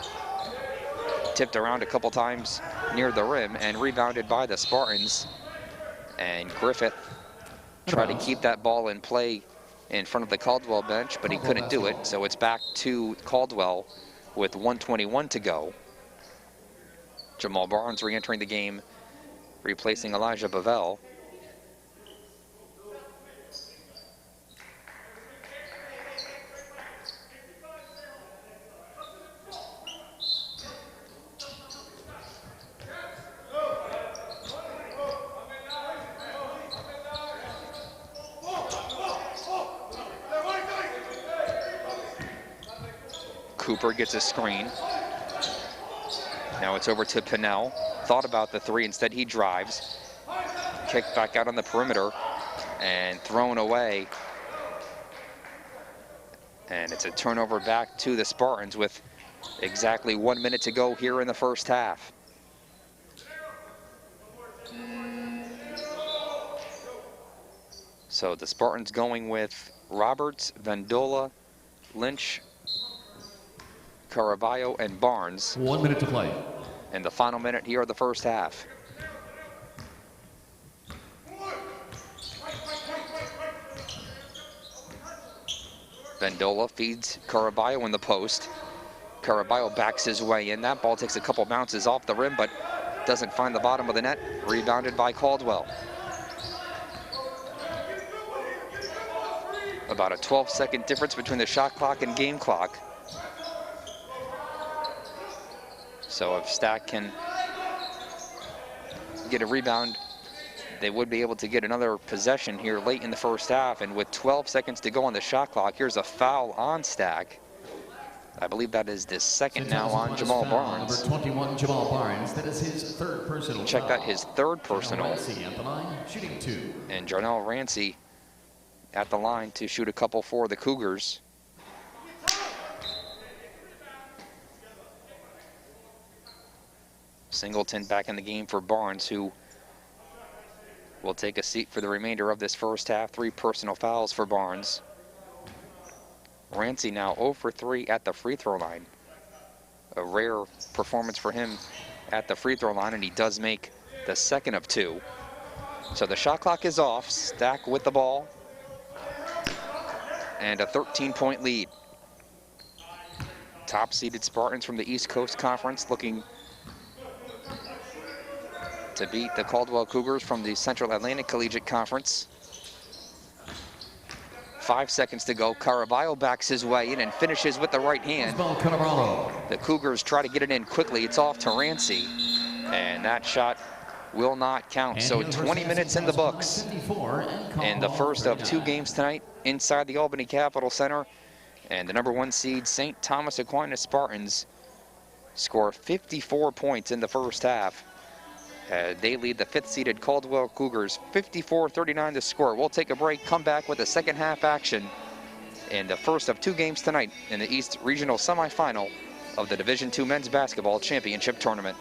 Tipped around a couple times near the rim and rebounded by the Spartans. And Griffith tried to keep that ball in play in front of the Caldwell bench, but he couldn't do it. So it's back to Caldwell with 1:21 to go. Jamal Barnes re-entering the game, replacing Elijah Bavell. Cooper gets a screen. Now it's over to Pennell. Thought about the 3, instead he drives. Kicked back out on the perimeter and thrown away. And it's a turnover back to the Spartans with exactly 1 minute to go here in the first half. So the Spartans going with Roberts, Vendola, Lynch, Caraballo, and Barnes. 1 minute to play. In the final minute here of the first half. Vendola feeds Caraballo in the post. Caraballo backs his way in. That ball takes a couple bounces off the rim, but doesn't find the bottom of the net. Rebounded by Caldwell. About a 12-second difference between the shot clock and game clock. So if Stack can get a rebound, they would be able to get another possession here late in the first half. And with 12 seconds to go on the shot clock, here's a foul on Stack. I believe that is the second now on Jamal Barnes. Number 21, Jamal Barnes. That is his third personal Check that, foul. his third personal. Rancy at the line, shooting 2. And Jarnell Rancy at the line to shoot a couple for the Cougars. Singleton back in the game for Barnes, who will take a seat for the remainder of this first half. 3 personal fouls for Barnes. Rancy now 0 for 3 at the free throw line. A rare performance for him at the free throw line, and he does make the second of 2. So the shot clock is off. Stack with the ball. And a 13-point lead. Top-seeded Spartans from the East Coast Conference looking to beat the Caldwell Cougars from the Central Atlantic Collegiate Conference. 5 seconds to go. Caraballo backs his way in and finishes with the right hand. The Cougars try to get it in quickly. It's off to Rancy, and that shot will not count. So 20 minutes in the books in the first of 2 games tonight inside the Albany Capitol Center. And the number 1 seed, St. Thomas Aquinas Spartans, score 54 points in the first half. They lead the 5th-seeded Caldwell Cougars 54-39 to score. We'll take a break, come back with the second half action in the first of 2 games tonight in the East Regional Semifinal of the Division II Men's Basketball Championship Tournament.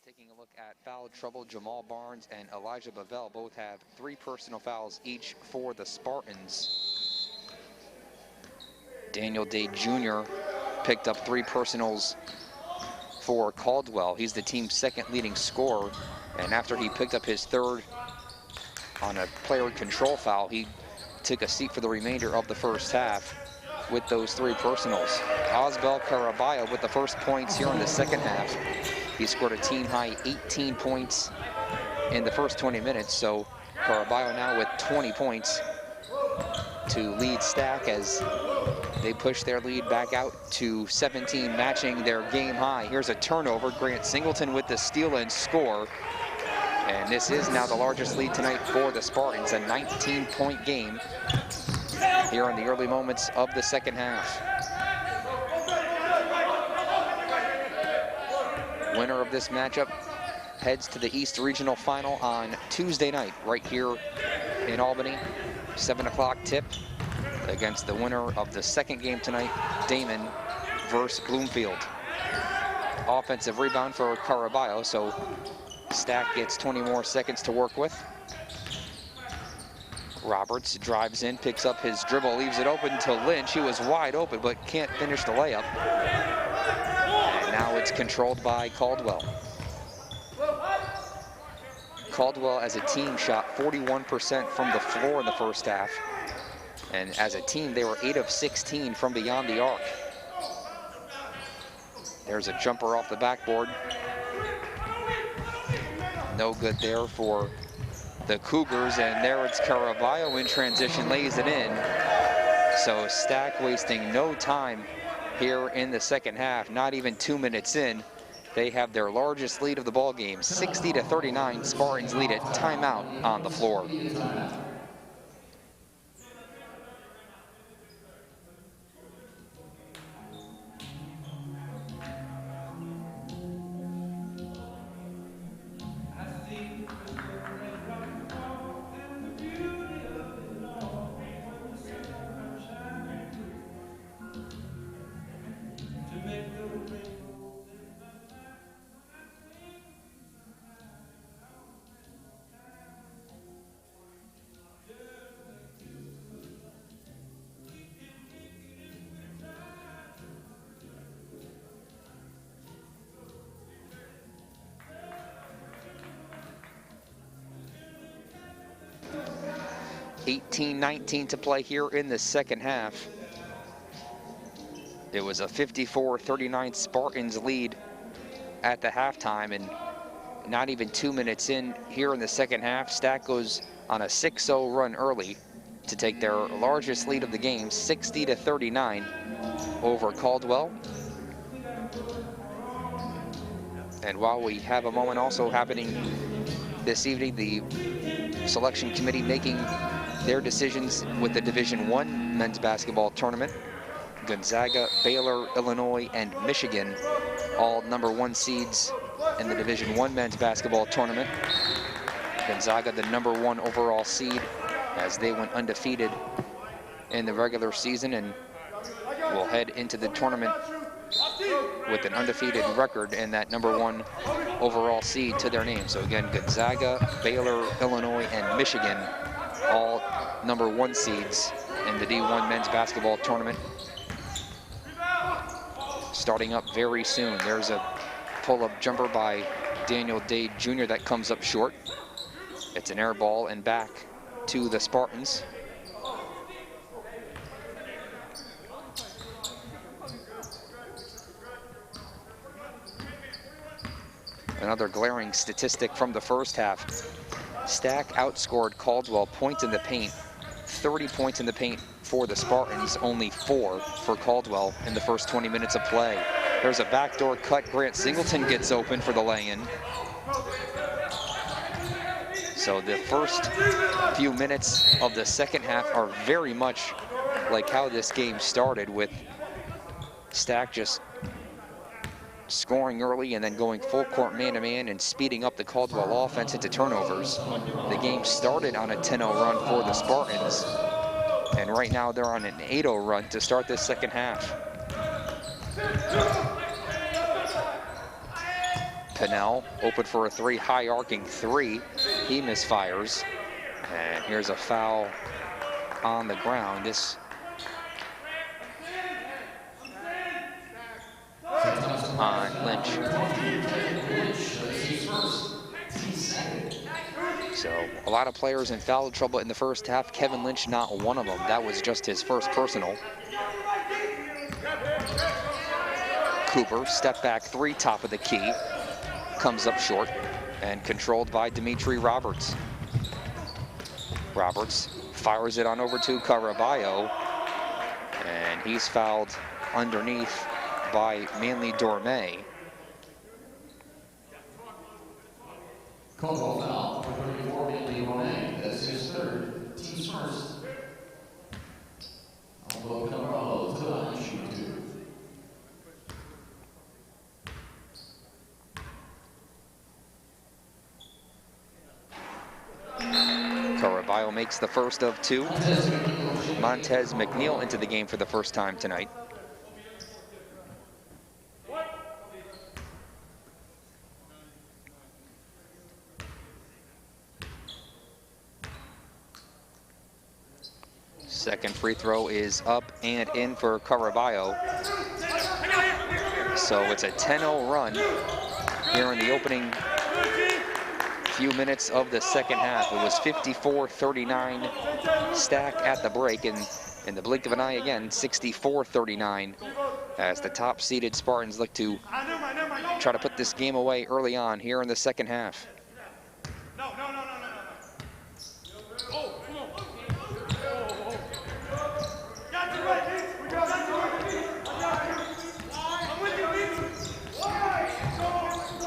Taking a look at foul trouble, Jamal Barnes and Elijah Bavell both have 3 personal fouls each for the Spartans. Daniel Day Jr. picked up 3 personals for Caldwell. He's the team's 2nd leading scorer, and after he picked up his 3rd on a player control foul, he took a seat for the remainder of the first half with those 3 personals. Osbel Caraballo with the first points here in the second half. He scored a team-high 18 points in the first 20 minutes, so Caraballo now with 20 points to lead Stack as they push their lead back out to 17, matching their game high. Here's a turnover. Grant Singleton with the steal and score. And this is now the largest lead tonight for the Spartans, a 19-point game here in the early moments of the second half. Winner of this matchup heads to the East Regional Final on Tuesday night right here in Albany. 7 o'clock tip against the winner of the second game tonight, Damon versus Bloomfield. Offensive rebound for Caraballo, so Stack gets 20 more seconds to work with. Roberts drives in, picks up his dribble, leaves it open to Lynch. He was wide open, but can't finish the layup. And now it's controlled by Caldwell. Caldwell as a team shot 41% from the floor in the first half. And as a team, they were 8 of 16 from beyond the arc. There's a jumper off the backboard. No good there for the Cougars, and there it's Caraballo in transition, lays it in. So Stack wasting no time here in the second half, not even 2 minutes in. They have their largest lead of the ball game, 60-39. Spartans lead it. Timeout on the floor. .19 to play here in the second half. It was a 54-39 Spartans lead at the halftime, and not even 2 minutes in here in the second half, Stack goes on a 6-0 run early to take their largest lead of the game, 60-39 over Caldwell. And while we have a moment also happening this evening, the selection committee making their decisions with the Division I men's basketball tournament. Gonzaga, Baylor, Illinois, and Michigan, all #1 seeds in the Division I men's basketball tournament. Gonzaga, the #1 overall seed, as they went undefeated in the regular season and will head into the tournament with an undefeated record and that #1 overall seed to their name. So again, Gonzaga, Baylor, Illinois, and Michigan, all #1 seeds in the D1 men's basketball tournament. Starting up very soon. There's a pull-up jumper by Daniel Day Jr. that comes up short. It's an air ball and back to the Spartans. Another glaring statistic from the first half. Stack outscored Caldwell points in the paint, 30 points in the paint for the Spartans, only 4 for Caldwell in the first 20 minutes of play. There's a backdoor cut. Grant Singleton gets open for the lay-in. So the first few minutes of the second half are very much like how this game started, with Stack just scoring early and then going full court man-to-man and speeding up the Caldwell offense into turnovers. The game started on a 10-0 run for the Spartans, and right now they're on an 8-0 run to start this second half. Pinnell open for a three, high arcing three. He misfires. And here's a foul on the ground. This on Lynch. So a lot of players in foul trouble in the first half. Kevin Lynch, not one of them. That was just his first personal. Cooper, step back three, top of the key. Comes up short and controlled by Dimitri Roberts. Roberts fires it on over to Caraballo, and he's fouled underneath by Manly Dorme. Caldwell foul for 34, Manly Dorme. That's his third, team's first. Although Caraballo to the line, shoot two. Caraballo makes the first of two. Montez McNeil into the game for the first time tonight. Second free throw is up and in for Caraballo. So it's a 10-0 run here in the opening few minutes of the second half. It was 54-39 Stack at the break, and in the blink of an eye again, 64-39 as the top-seeded Spartans look to try to put this game away early on here in the second half.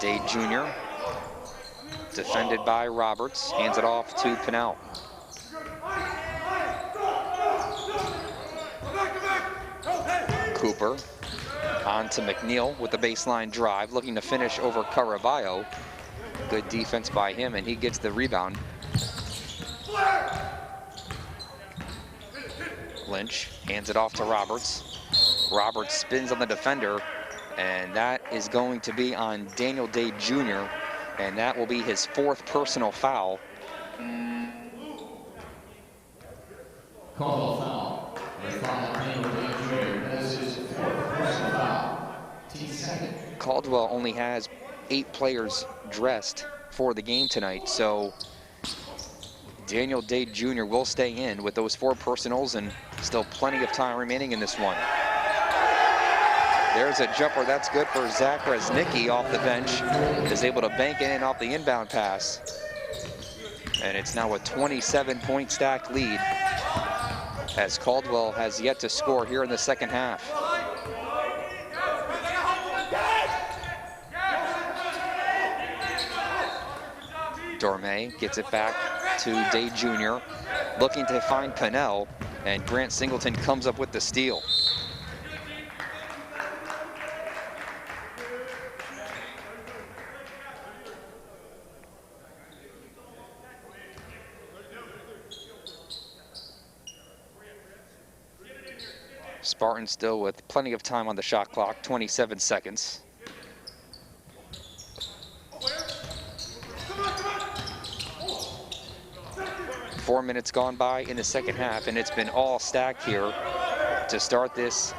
Day Jr. defended by Roberts, hands it off to Pinnell. Cooper on to McNeil with the baseline drive, looking to finish over Caraballo. Good defense by him, and he gets the rebound. Lynch hands it off to Roberts. Roberts spins on the defender, and that is going to be on Daniel Day Jr., and that will be his fourth personal foul. Caldwell foul. Daniel Day Jr. That's his fourth personal foul. Team second. Caldwell only has 8 players dressed for the game tonight, so Daniel Day Jr. will stay in with those 4 personals, and still plenty of time remaining in this one. There's a jumper, that's good for Zach Resnicki off the bench. Is able to bank it in off the inbound pass. And it's now a 27-point Stack lead, as Caldwell has yet to score here in the second half. Dorme gets it back to Day Jr., looking to find Pinnell, and Grant Singleton comes up with the steal. Spartans still with plenty of time on the shot clock, 27 seconds. Four minutes gone by in the second half, and it's been all Stack here to start this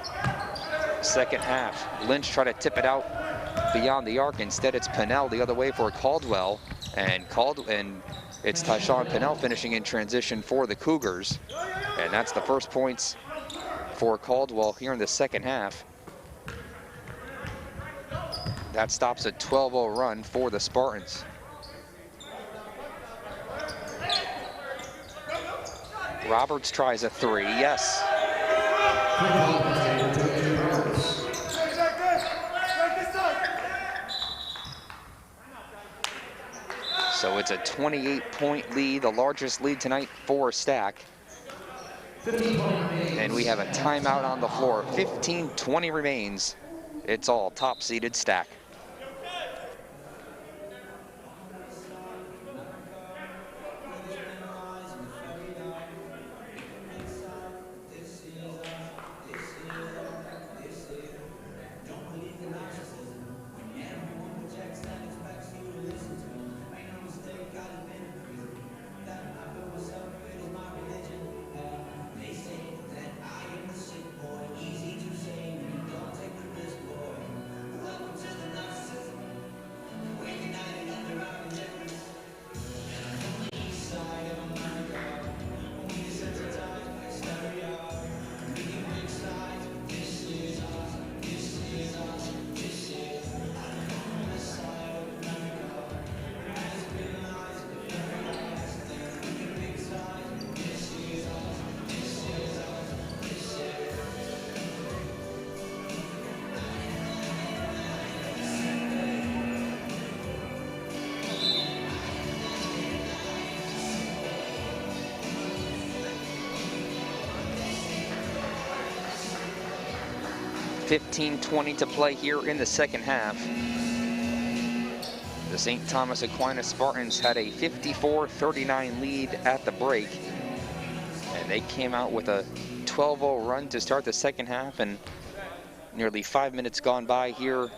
second half. Lynch tried to tip it out beyond the arc. Instead, it's Pinnell the other way for Caldwell, and it's Tyshawn Pinnell finishing in transition for the Cougars, and that's the first points for Caldwell here in the second half. That stops a 12-0 run for the Spartans. Roberts tries a three, yes. So it's a 28-point lead, the largest lead tonight for Stack. And we have a timeout on the floor. 15-20 remains. It's all top-seeded Stack. 15:20 to play here in the second half. The St. Thomas Aquinas Spartans had a 54-39 lead at the break, and they came out with a 12-0 run to start the second half, and nearly 5 minutes gone by here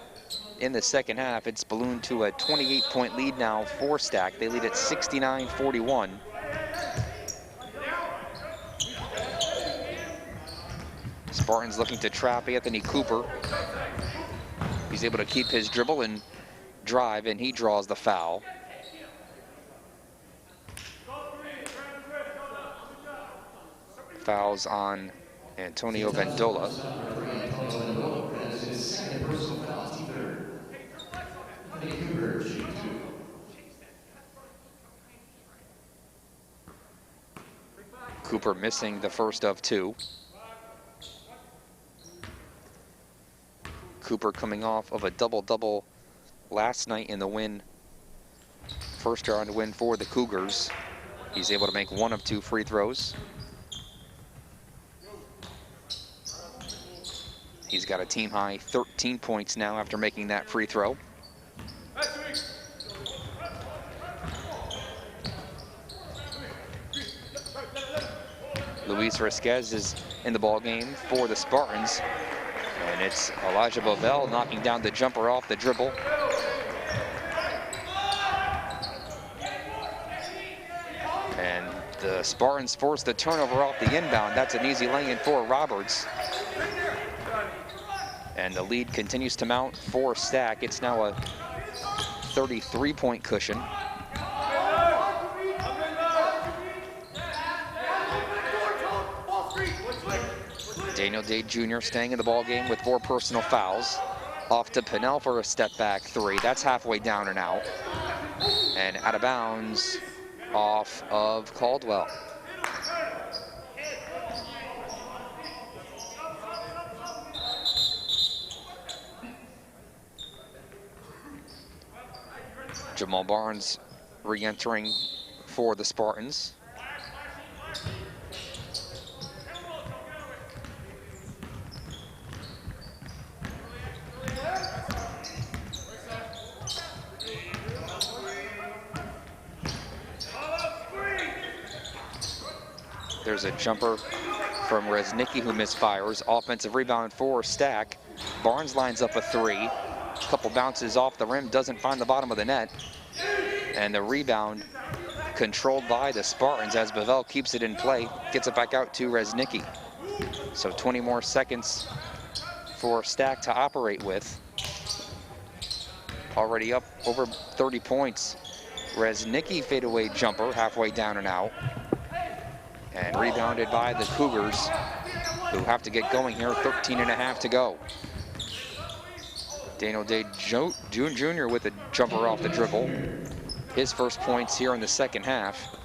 in the second half. It's ballooned to a 28-point lead now for Stack. They lead at 69-41. Spartans looking to trap Anthony Cooper. He's able to keep his dribble and drive, and he draws the foul. Fouls on Antonio Vendola. Cooper missing the first of two. Cooper coming off of a double-double last night in the win. First round win for the Cougars. He's able to make one of two free throws. He's got a team high 13 points now after making that free throw. Luis Risquez is in the ball game for the Spartans. And it's Elijah Bovell knocking down the jumper off the dribble. And the Spartans force the turnover off the inbound. That's an easy lay-in for Roberts. And the lead continues to mount for Stack. It's now a 33-point cushion. Daniel Day Jr. staying in the ball game with 4 personal fouls. Off to Pinnell for a step back three. That's halfway down and out. And out of bounds off of Caldwell. Jamal Barnes re-entering for the Spartans. There's a jumper from Reznicki who misfires. Offensive rebound for Stack. Barnes lines up a three. A couple bounces off the rim, doesn't find the bottom of the net. And the rebound controlled by the Spartans as Bevell keeps it in play, gets it back out to Reznicki. So 20 more seconds for Stack to operate with. Already up over 30 points. Reznicki fadeaway jumper, halfway down and out. And rebounded by the Cougars, who have to get going here, 13.5 to go. Daniel Day Jr. with a jumper off the dribble. His first points here in the second half.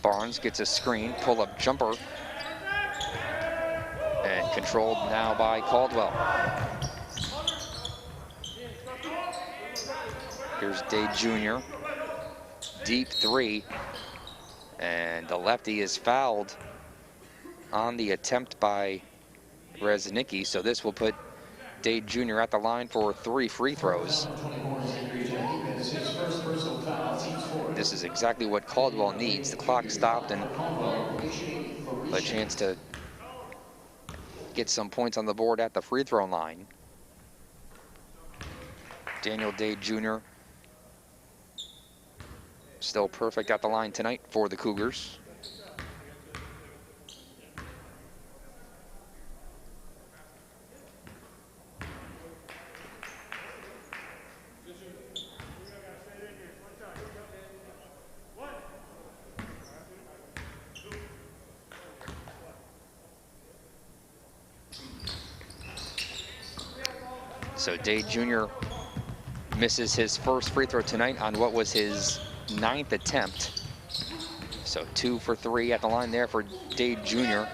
Barnes gets a screen, pull-up jumper. And controlled now by Caldwell. Here's Day Jr. Deep three. And the lefty is fouled on the attempt by Reznicki. So this will put Day Jr. at the line for 3 free throws. This is exactly what Caldwell needs. The clock stopped and a chance to get some points on the board at the free throw line. Daniel Day Jr. still perfect at the line tonight for the Cougars. So Day Jr. misses his first free throw tonight on what was his 9th attempt. So 2 for 3 at the line there for Day Jr.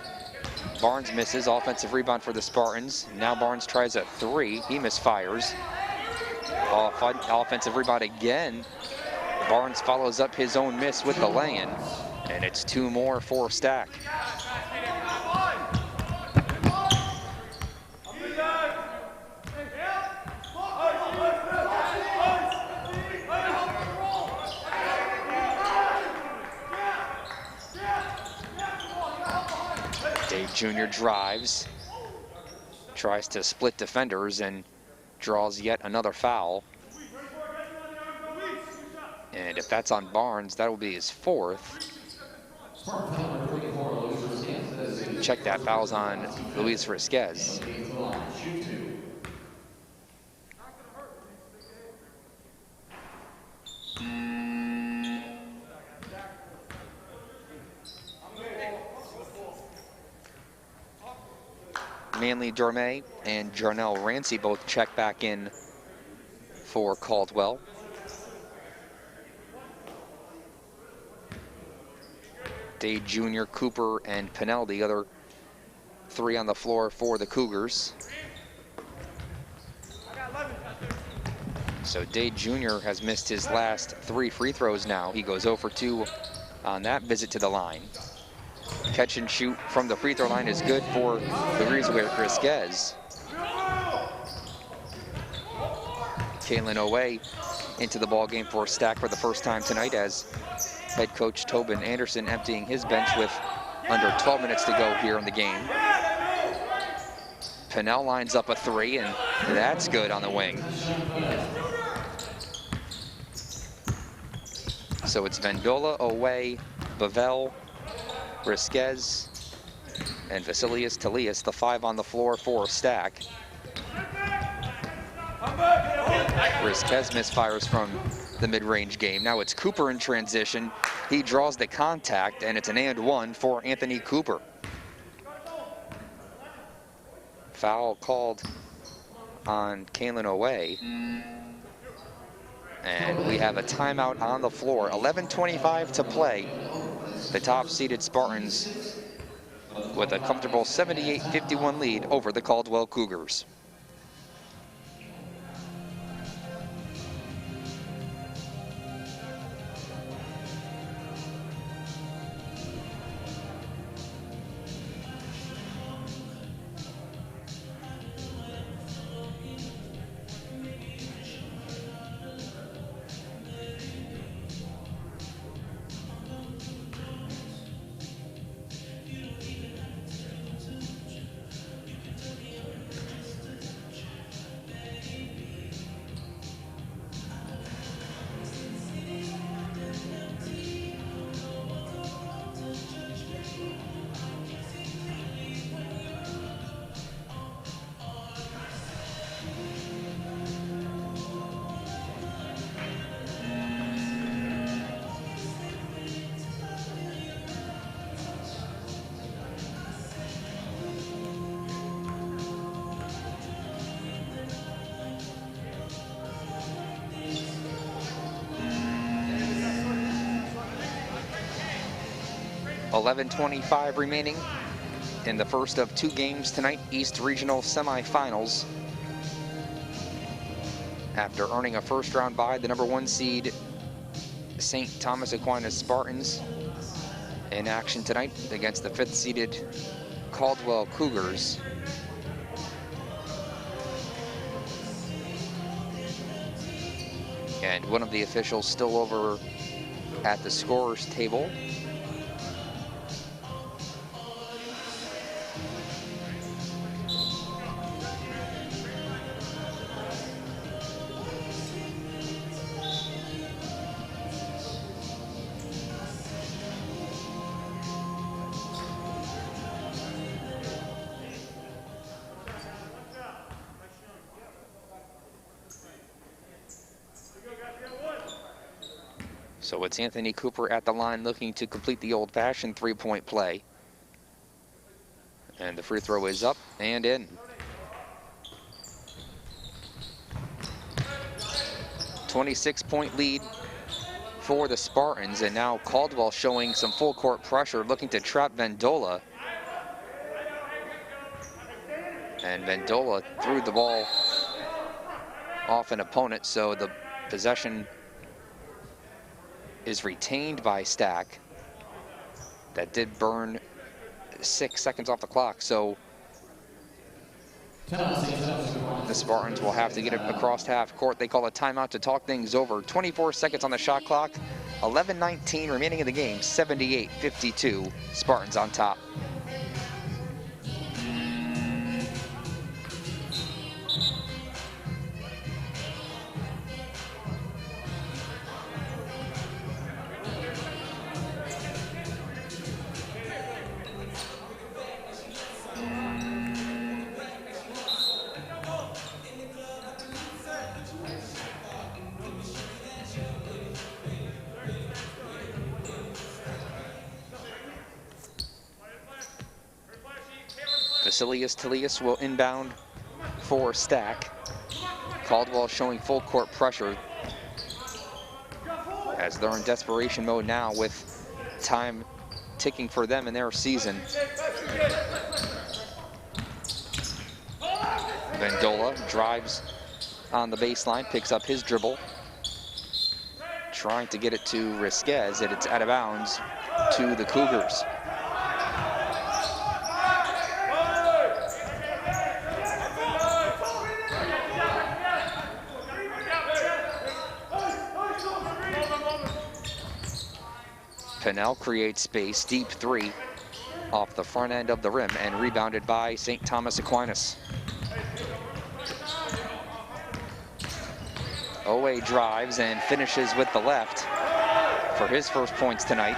Barnes misses, offensive rebound for the Spartans. Now Barnes tries a 3, he misfires. Offensive rebound again. Barnes follows up his own miss with the lay-in, and it's 2 more for Stack. Dave Jr. drives, tries to split defenders, and draws yet another foul. And if that's on Barnes, that will be his 4th. Check that, foul's on Luis Risquez. Manly Dorme and Jarnell Rancy both check back in for Caldwell. Day Jr., Cooper, and Pinnell, the other 3 on the floor for the Cougars. So Day Jr. has missed his last 3 free throws now. He goes 0 for 2 on that visit to the line. Catch and shoot from the free throw line is good for Luis Risquez. Kalen Owe into the ball game for Stack for the first time tonight, as head coach Tobin Anderson emptying his bench with under 12 minutes to go here in the game. Pinnell lines up a 3, and that's good on the wing. So it's Vendola, Owe, Bavell, Risquez, and Vasilius Talias, the 5 on the floor for Stack. Risquez misfires from the mid-range game. Now it's Cooper in transition. He draws the contact, and it's an and 1 for Anthony Cooper. Foul called on Kalen Owe. And we have a timeout on the floor. 11:25 to play. The top-seeded Spartans with a comfortable 78-51 lead over the Caldwell Cougars. .25 remaining in the first of 2 games tonight, East Regional Semifinals. After earning a first-round bye, the number 1 seed St. Thomas Aquinas Spartans in action tonight against the 5th-seeded Caldwell Cougars. And one of the officials still over at the scorer's table. So it's Anthony Cooper at the line looking to complete the old-fashioned 3-point play. And the free throw is up and in. 26-point lead for the Spartans, and now Caldwell showing some full court pressure, looking to trap Vendola. And Vendola threw the ball off an opponent, so the possession is retained by Stack. That did burn 6 seconds off the clock, so the Spartans will have to get it across half court. They call a timeout to talk things over. 24 seconds on the shot clock, 11:19 remaining in the game, 78-52, Spartans on top. Talius will inbound for Stack. Caldwell showing full court pressure as they're in desperation mode now with time ticking for them in their season. Vendola drives on the baseline, picks up his dribble, trying to get it to Risquez, and it's out of bounds to the Cougars. Pinnell creates space, deep three off the front end of the rim and rebounded by St. Thomas Aquinas. Owe drives and finishes with the left for his first points tonight.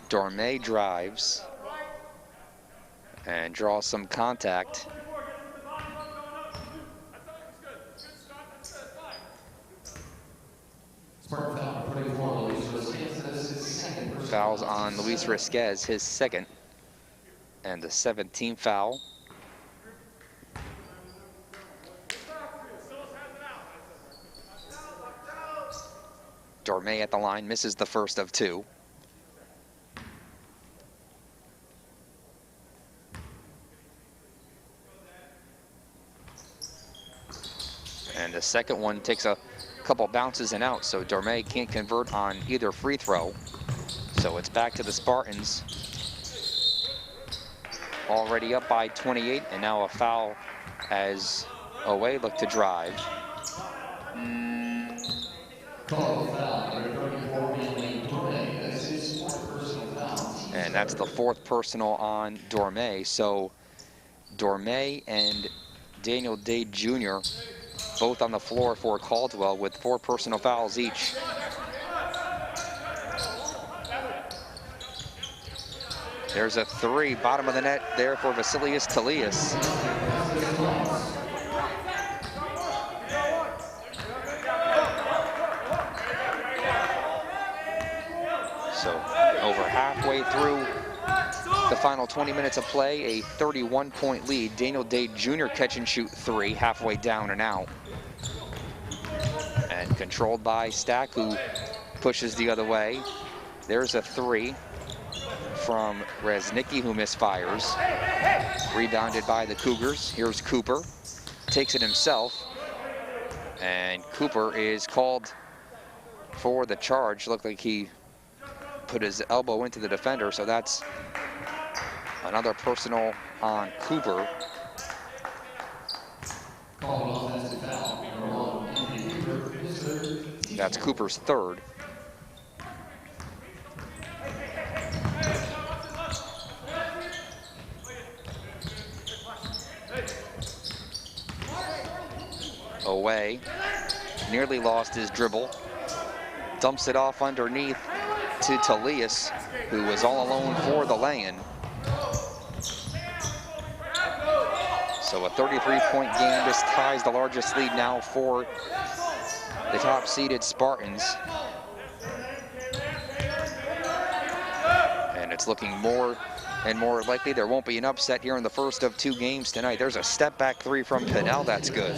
Dorme drives and draws some contact. Fouls on Luis Risquez, his second, and the 17th foul. Dorme at the line, misses the first of two. And the second one takes a couple bounces and out, so Dorme can't convert on either free throw. So it's back to the Spartans. Already up by 28, and now a foul as Owe look to drive. And that's the fourth personal on Dorme. So Dorme and Daniel Day Jr. both on the floor for Caldwell with 4 personal fouls each. There's a three, bottom of the net there for Vasilius Talius. So over halfway through the final 20 minutes of play, a 31-point lead. Daniel Day Jr. catch and shoot three, halfway down and out. And controlled by Stack, who pushes the other way. There's a three from Reznicki, who misfires. Rebounded by the Cougars. Here's Cooper. Takes it himself. And Cooper is called for the charge. Looked like he put his elbow into the defender, so that's another personal on Cooper. That's Cooper's third. Away, nearly lost his dribble. Dumps it off underneath to Talius, who was all alone for the lay-in. So a 33-point game. This ties the largest lead now for the top-seeded Spartans. And it's looking more and more likely there won't be an upset here in the first of 2 games tonight. There's a step-back three from Pinnell. That's good.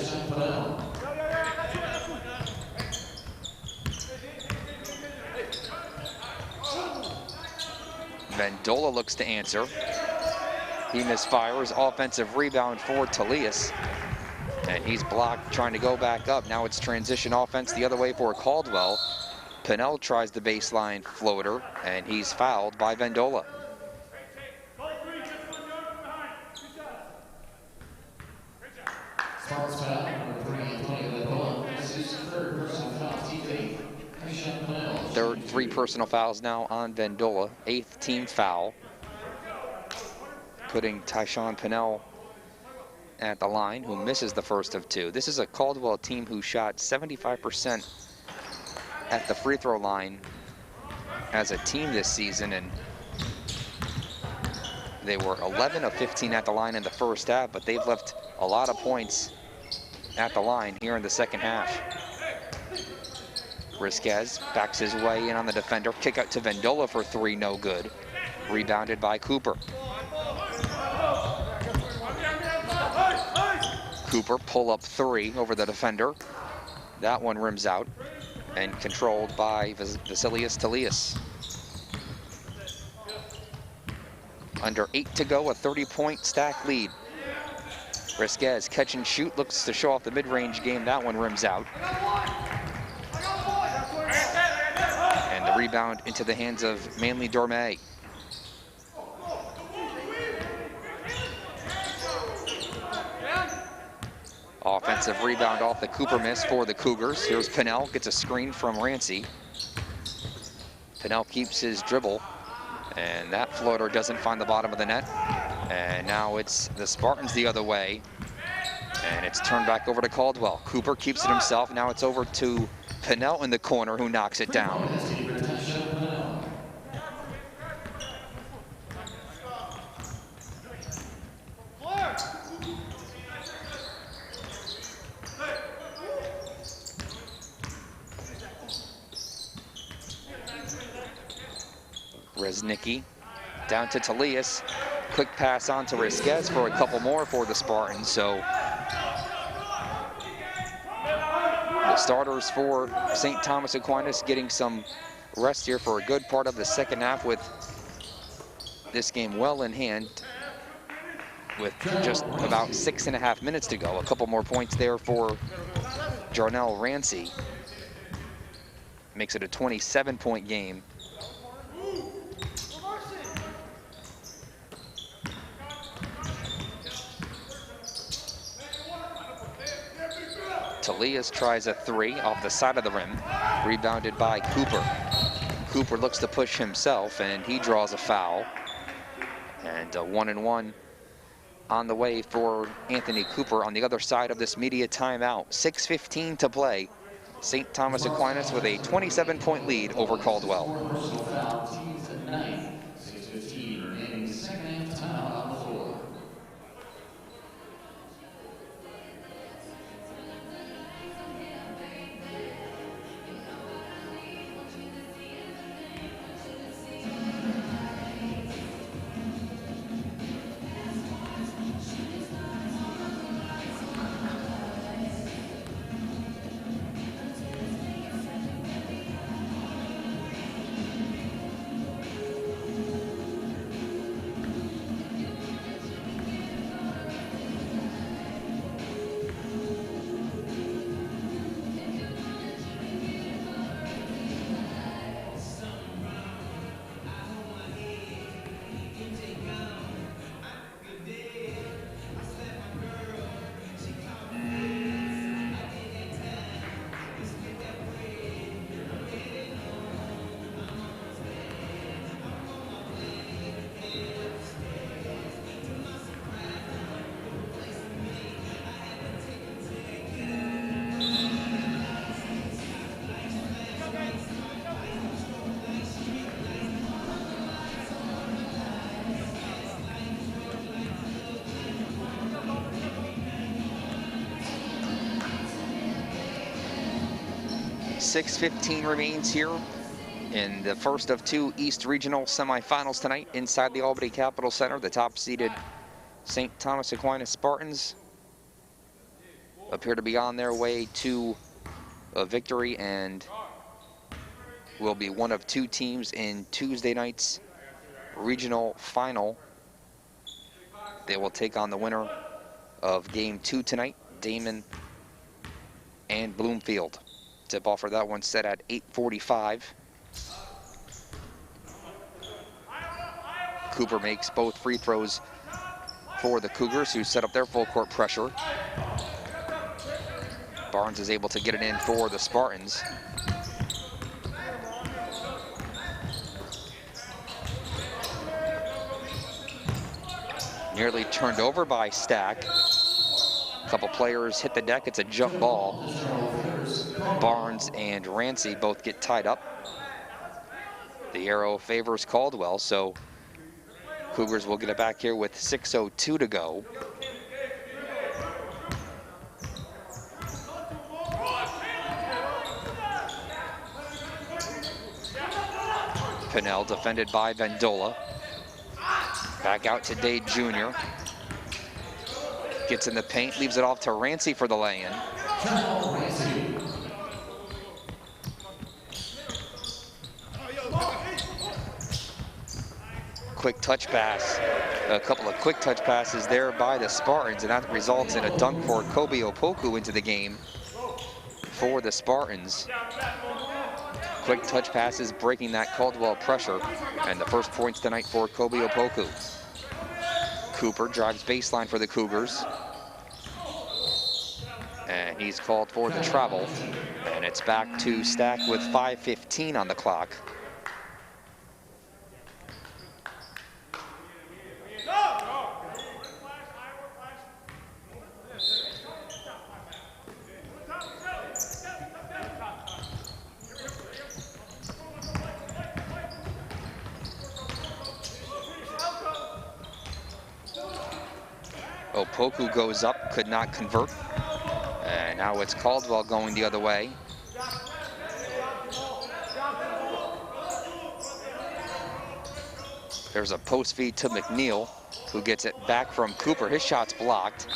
Vendola looks to answer. He misfires. Offensive rebound for Talius. And he's blocked, trying to go back up. Now it's transition offense the other way for Caldwell. Pinnell tries the baseline floater, and he's fouled by Vendola. Three personal fouls now on Vendola. 8th team foul, putting Tyshawn Pinnell at the line, who misses the first of 2. This is a Caldwell team who shot 75% at the free throw line as a team this season, and they were 11 of 15 at the line in the first half, but they've left a lot of points at the line here in the second half. Risquez backs his way in on the defender. Kick out to Vendola for 3, no good. Rebounded by Cooper. Cooper pull up 3 over the defender. That one rims out and controlled by Vasilius Talius. Under 8 to go, a 30-point stack lead. Risquez catch and shoot, looks to show off the mid-range game. That one rims out. And the rebound into the hands of Manly Dormay. Offensive rebound off the Cooper miss for the Cougars. Here's Pinnell, gets a screen from Rancy. Pinnell keeps his dribble, and that floater doesn't find the bottom of the net. And now it's the Spartans the other way, and it's turned back over to Caldwell. Cooper keeps it himself. Now it's over to Pinnell in the corner, who knocks it down. Reznicki down to Talius. Quick pass on to Risquez for a couple more for the Spartans. So the starters for St. Thomas Aquinas getting some rest here for a good part of the second half, with this game well in hand with just about 6.5 minutes to go. A couple more points there for Jarnell Rancy. Makes it a 27-point game. Talius tries a 3 off the side of the rim, rebounded by Cooper. Cooper looks to push himself, and he draws a foul. And a 1-and-1 on the way for Anthony Cooper on the other side of this media timeout. 6:15 to play. St. Thomas Aquinas with a 27-point lead over Caldwell. .6:15 remains here in the first of 2 East Regional semifinals tonight inside the Albany Capitol Center. The top-seeded St. Thomas Aquinas Spartans appear to be on their way to a victory and will be one of 2 teams in Tuesday night's regional final. They will take on the winner of game 2 tonight, Damon and Bloomfield. Tip-off for that one set at 8:45. Cooper makes both free throws for the Cougars, who set up their full court pressure. Barnes is able to get it in for the Spartans. Nearly turned over by Stack. A couple players hit the deck. It's a jump ball. Barnes and Rancy both get tied up. The arrow favors Caldwell, so Cougars will get it back here with 6:02 to go. Pinnell defended by Vendola. Back out to Dade Jr. Gets in the paint, leaves it off to Rancy for the lay-in. Quick touch pass. A couple of quick touch passes there by the Spartans, and that results in a dunk for Kobe Opoku into the game for the Spartans. Quick touch passes breaking that Caldwell pressure, and the first points tonight for Kobe Opoku. Cooper drives baseline for the Cougars, and he's called for the travel, and it's back to Stack with 5:15 on the clock. Opoku goes up, could not convert. And now it's Caldwell going the other way. There's a post feed to McNeil, who gets it back from Cooper. His shot's blocked,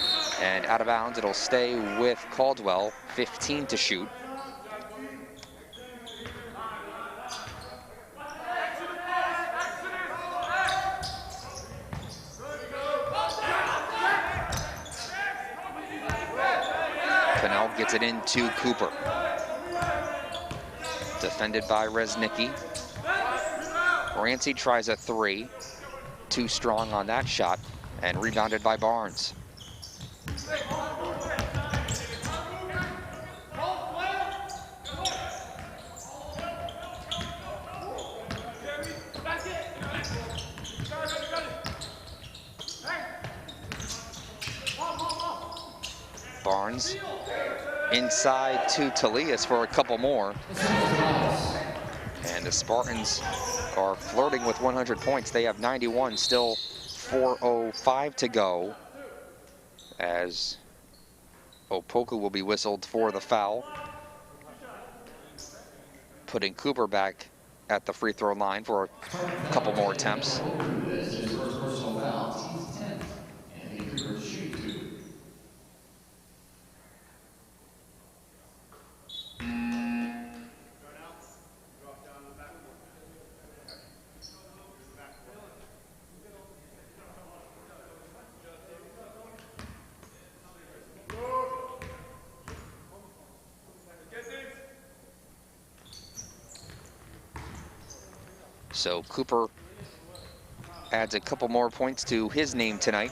and out of bounds. It'll stay with Caldwell, 15 to shoot. Gets it into Cooper. Defended by Reznicki. Rancy tries a three. Too strong on that shot, and rebounded by Barnes. Barnes inside to Talias for a couple more. And the Spartans are flirting with 100 points. They have 91, still 4:05 to go, as Opoku will be whistled for the foul, putting Cooper back at the free throw line for a couple more attempts. So Cooper adds a couple more points to his name tonight.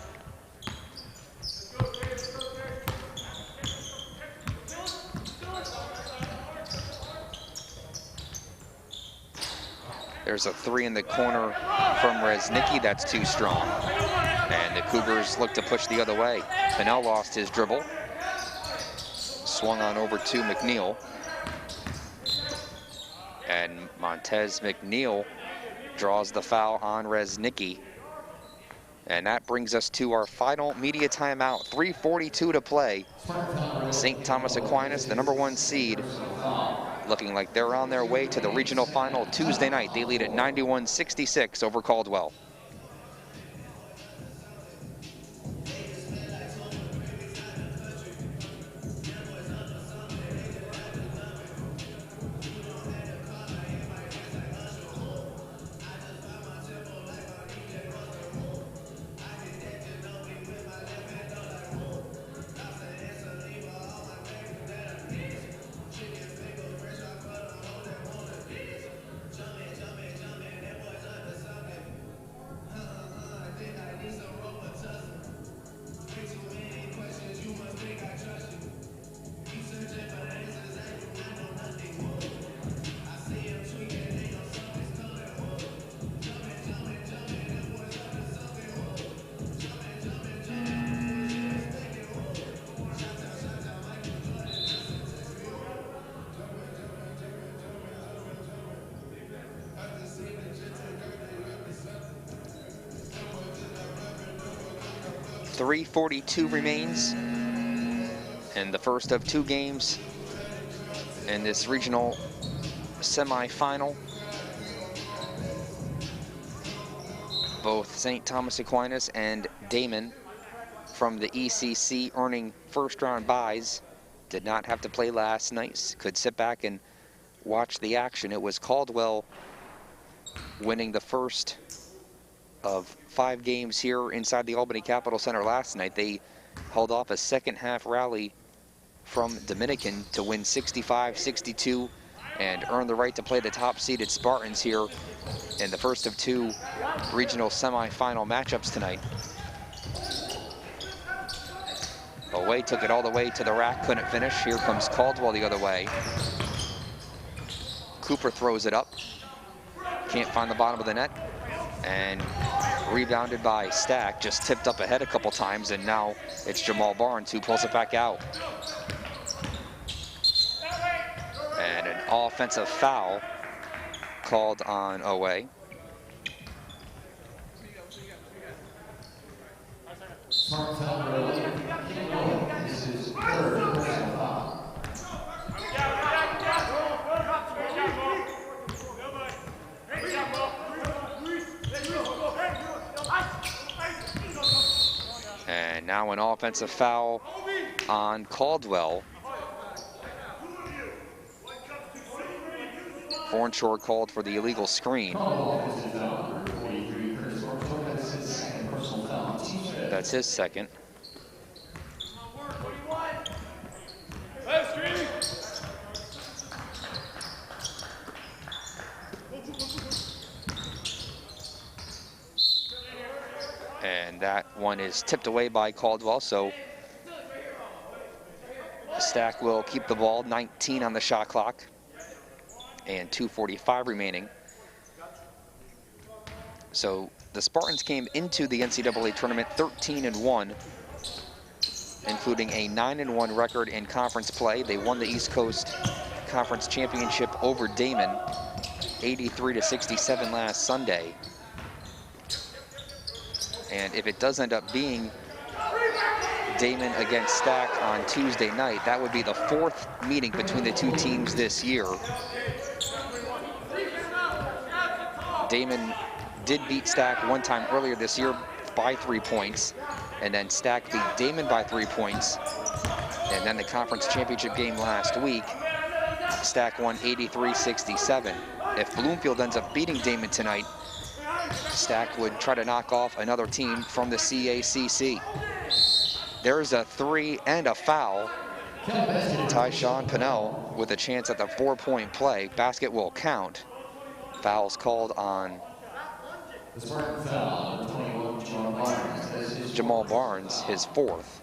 There's a three in the corner from Reznicki. That's too strong. And the Cougars look to push the other way. Pinnell lost his dribble. Swung on over to McNeil. And Montez McNeil draws the foul on Reznicki. And that brings us to our final media timeout. 3:42 to play. St. Thomas Aquinas, the #1 seed, looking like they're on their way to the regional final Tuesday night. They lead at 91-66 over Caldwell. 3:42 remains in the first of 2 games in this regional semifinal. Both St. Thomas Aquinas and Damon from the ECC earning first-round byes did not have to play last night, could sit back and watch the action. It was Caldwell winning the first of 5 games here inside the Albany Capitol Center last night. They held off a second-half rally from Dominican to win 65-62 and earn the right to play the top-seeded Spartans here in the first of 2 regional semifinal matchups tonight. Away took it all the way to the rack, couldn't finish. Here comes Caldwell the other way. Cooper throws it up, can't find the bottom of the net, and rebounded by Stack, just tipped up ahead a couple times, and now it's Jamal Barnes who pulls it back out. And an offensive foul called on Away. And now an offensive foul on Caldwell. Fornshore called for the illegal screen. That's his second. And that one is tipped away by Caldwell, so Stack will keep the ball, 19 on the shot clock and 2:45 remaining. So the Spartans came into the NCAA tournament 13-1, including a 9-1 record in conference play. They won the East Coast Conference Championship over Damon, 83-67 last Sunday. And if it does end up being Damon against Stack on Tuesday night, that would be the 4th meeting between the 2 teams this year. Damon did beat Stack one time earlier this year by 3 points, and then Stack beat Damon by 3 points. And then the conference championship game last week, Stack won 83-67. If Bloomfield ends up beating Damon tonight, Stack would try to knock off another team from the CACC. There's a 3 and a foul. Tyshawn Pinnell with a chance at the 4-point play. Basket will count. Fouls called on Jamal Barnes, his 4th.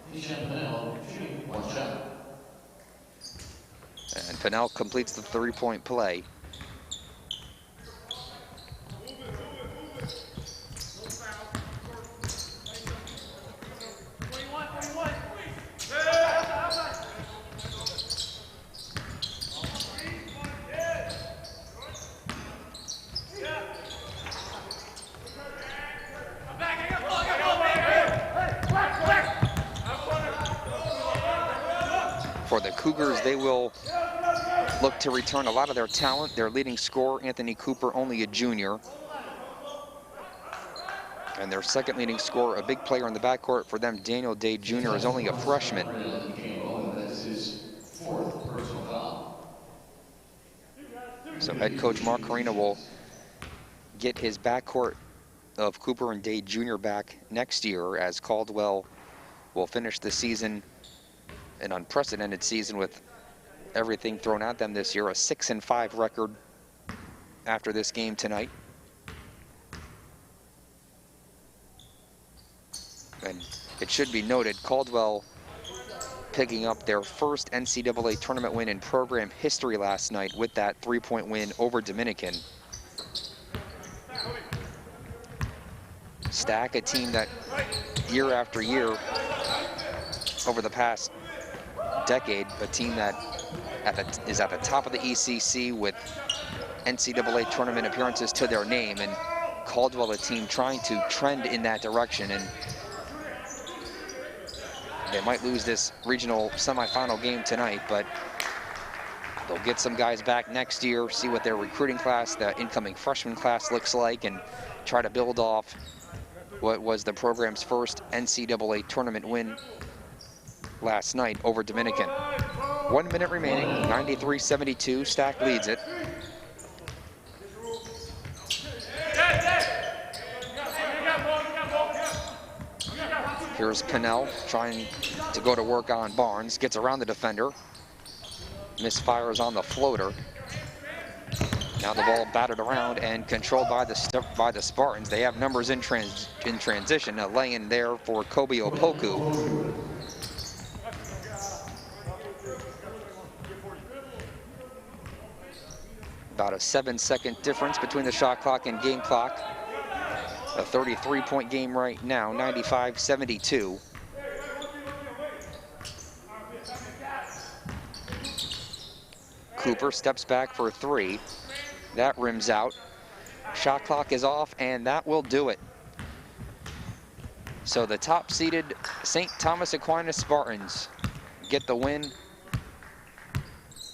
And Pinnell completes the 3-point play. For the Cougars, they will look to return a lot of their talent. Their leading scorer, Anthony Cooper, only a junior. And their second leading scorer, a big player in the backcourt for them, Daniel Day Jr., is only a freshman. So head coach Mark Carina will get his backcourt of Cooper and Day Jr. back next year, as Caldwell will finish the season, an unprecedented season with everything thrown at them this year, a 6-5 record after this game tonight. And it should be noted, Caldwell picking up their first NCAA tournament win in program history last night with that 3-point win over Dominican. Stack, a team that year after year over the past decade, a team that is at the top of the ECC with NCAA tournament appearances to their name, and Caldwell, a team trying to trend in that direction. And They might lose this regional semifinal game tonight, but they'll get some guys back next year, see what their recruiting class, the incoming freshman class looks like, and try to build off what was the program's first NCAA tournament win last night over Dominican. 1 minute remaining, 93-72, Stack leads it. Here's Cannell trying to go to work on Barnes, gets around the defender, misfires on the floater. Now the ball batted around and controlled by the Spartans. They have numbers in transition. A lay-in there for Kobe Opoku. About a 7-second difference between the shot clock and game clock. A 33-point game right now, 95-72. Cooper steps back for 3. That rims out. Shot clock is off, and that will do it. So the top-seeded St. Thomas Aquinas Spartans get the win.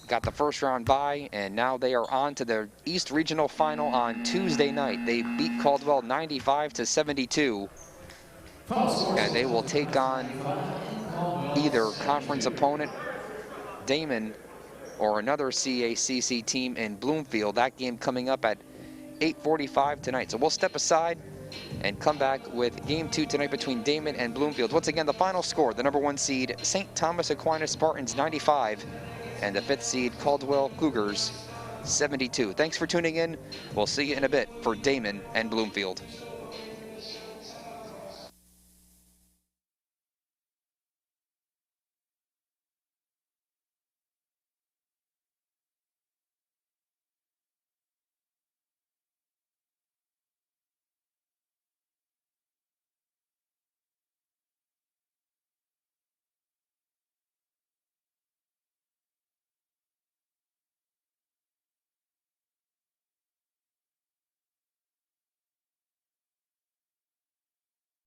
Got the first round bye, and now they are on to the East Regional Final on Tuesday night. They beat Caldwell 95-72, and they will take on either conference opponent, Damon, or another CACC team in Bloomfield. That game coming up at 8:45 tonight. So we'll step aside and come back with game 2 tonight between Damon and Bloomfield. Once again, the final score, the number 1 seed, St. Thomas Aquinas Spartans 95, and the 5th seed, Caldwell Cougars 72. Thanks for tuning in. We'll see you in a bit for Damon and Bloomfield.